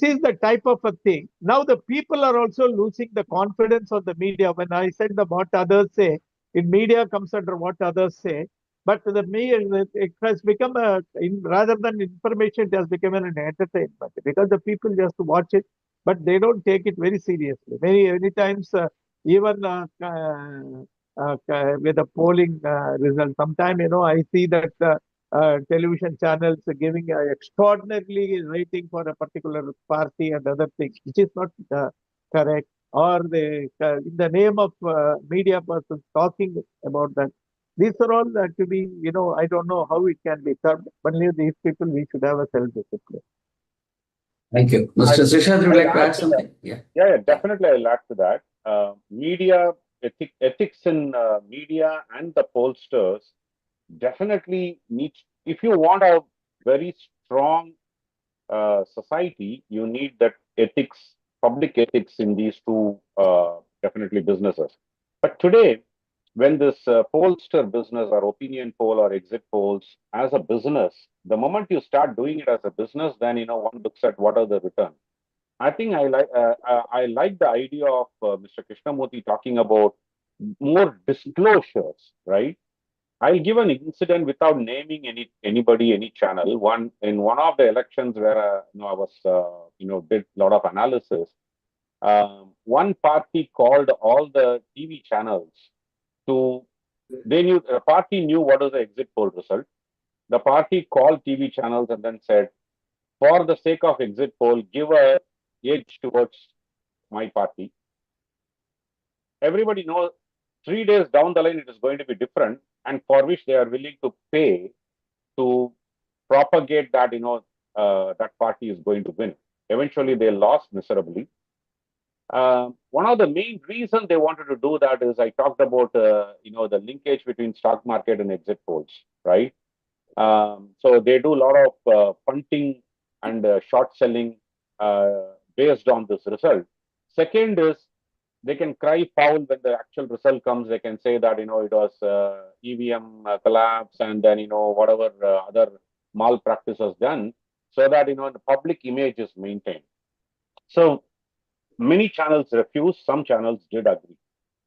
is the type of a thing. Now the people are also losing the confidence of the media. When I said what others say, in media comes under what others say. But the media, it has become rather than information, it has become an entertainment because the people just watch it, but they don't take it very seriously. Many times, even with the polling result, sometimes I see that television channels giving extraordinarily rating for a particular party and other things, which is not correct. Or they, in the name of media persons talking about that. These are all to be, I don't know how it can be curbed. Only these people, we should have a self-discipline. Thank you. Mr. Seshadri, would like to add something? Yeah, definitely I'll add to that. Media, ethics in media and the pollsters definitely needs, if you want a very strong society, you need that ethics, public ethics in these two definitely businesses. But today, when this pollster business or opinion poll or exit polls as a business, the moment you start doing it as a business, then one looks at what are the returns. I think I like the idea of Mr. Krishnamurthy talking about more disclosures, right? I'll give an incident without naming anybody, any channel. In one of the elections where I was did a lot of analysis. One party called all the TV channels to the party knew what was the exit poll result. The party called TV channels and then said, for the sake of exit poll, give a edge towards my party. Everybody knows 3 days down the line it is going to be different, and for which they are willing to pay to propagate that that party is going to win. Eventually, they lost miserably. One of the main reasons they wanted to do that is I talked about the linkage between stock market and exit polls, right? So they do a lot of punting and short selling based on this result. Second is they can cry foul when the actual result comes. They can say that it was EVM collapse and then whatever other malpractice was done, so that the public image is maintained. So many channels refused. Some channels did agree.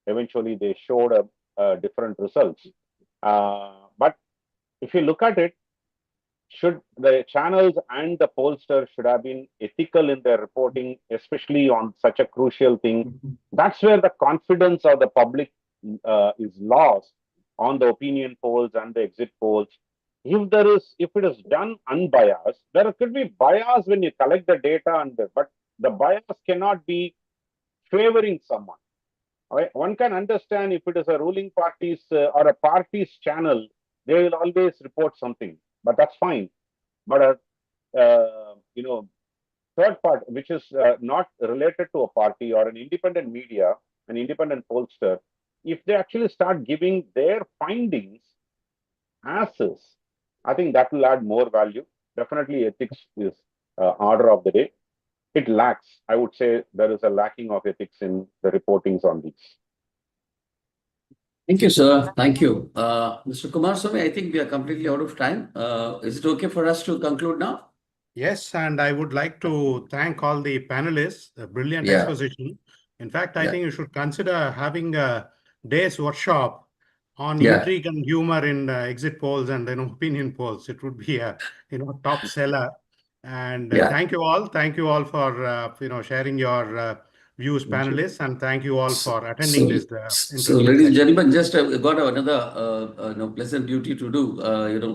Eventually, they showed different results. But if you look at it, should the channels and the pollster should have been ethical in their reporting, especially on such a crucial thing. That's where the confidence of the public is lost on the opinion polls and the exit polls. If it is done unbiased, there could be bias when you collect the data, but the bias cannot be favoring someone. Right? One can understand if it is a ruling party's or a party's channel, they will always report something, but that's fine. But third part, which is not related to a party or an independent media, an independent pollster, if they actually start giving their findings as is, I think that will add more value. Definitely, ethics is order of the day. It lacks. I would say there is a lacking of ethics in the reportings on these. Thank you, sir. Thank you. Mr. Kumaraswamy, I think we are completely out of time. Is it okay for us to conclude now? Yes, and I would like to thank all the panelists, a brilliant Yeah. exposition. In fact, I Yeah. think you should consider having a day's workshop on Yeah. intrigue and humor in exit polls and opinion polls. It would be a top seller. And Yeah. thank you all. Thank you all for sharing your views, panelists, and thank you all for attending this So, interesting ladies and session. gentlemen, just got another pleasant duty to do.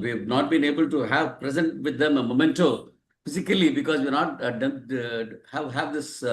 We have not been able to have present with them a memento physically because we're not have this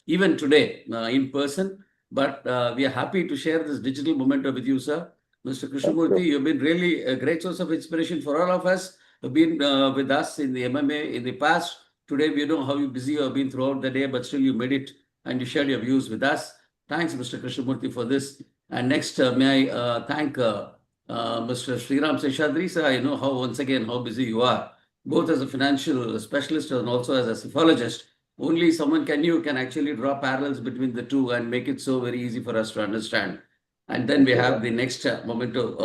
event today in person. But we are happy to share this digital memento with you, sir. Mr. Krishnamurthy, you've been really a great source of inspiration for all of us. You've been with us in the MMA in the past. Today, we know how busy you have been throughout the day, but still you made it and you shared your views with us. Thanks, Mr. Krishnamurthy, for this. And next, may I thank Mr. Sriram Seshadri, sir. I know once again how busy you are, both as a financial specialist and also as a psephologist. Only someone can actually draw parallels between the two and make it so very easy for us to understand. And then we have the next memento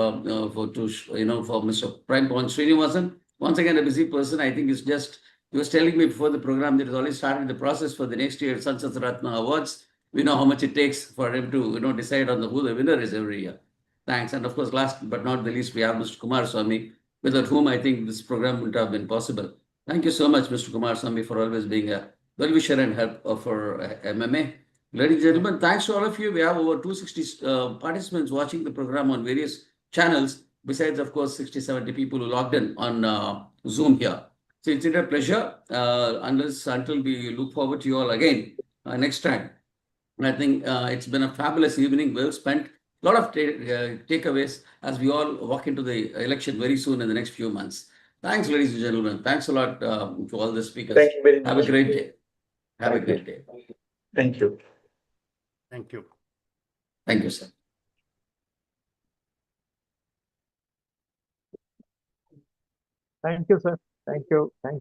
for Mr. Prime Point Srinivasan. Once again, a busy person. I think it's just, he was telling me before the program that he's already started the process for the next year's Sansat Ratna Awards. We know how much it takes for him to decide on who the winner is every year. Thanks. And of course, last but not the least, we have Mr. Kumaraswamy, without whom I think this program would have been possible. Thank you so much, Mr. Kumaraswamy, for always being a well-wisher and help for MMA. Ladies and gentlemen, thanks to all of you. We have over 260 participants watching the program on various channels, besides, of course, 60-70 people who logged in on Zoom here. So it's a pleasure, until we look forward to you all again next time. I think it's been a fabulous evening, well spent. A lot of takeaways as we all walk into the election very soon in the next few months. Thanks, ladies and gentlemen. Thanks a lot to all the speakers. Thank you very much. Have a great day. Have a great day. Thank you. Thank you. Thank you, sir. Thank you, sir. Thank you. Thank you.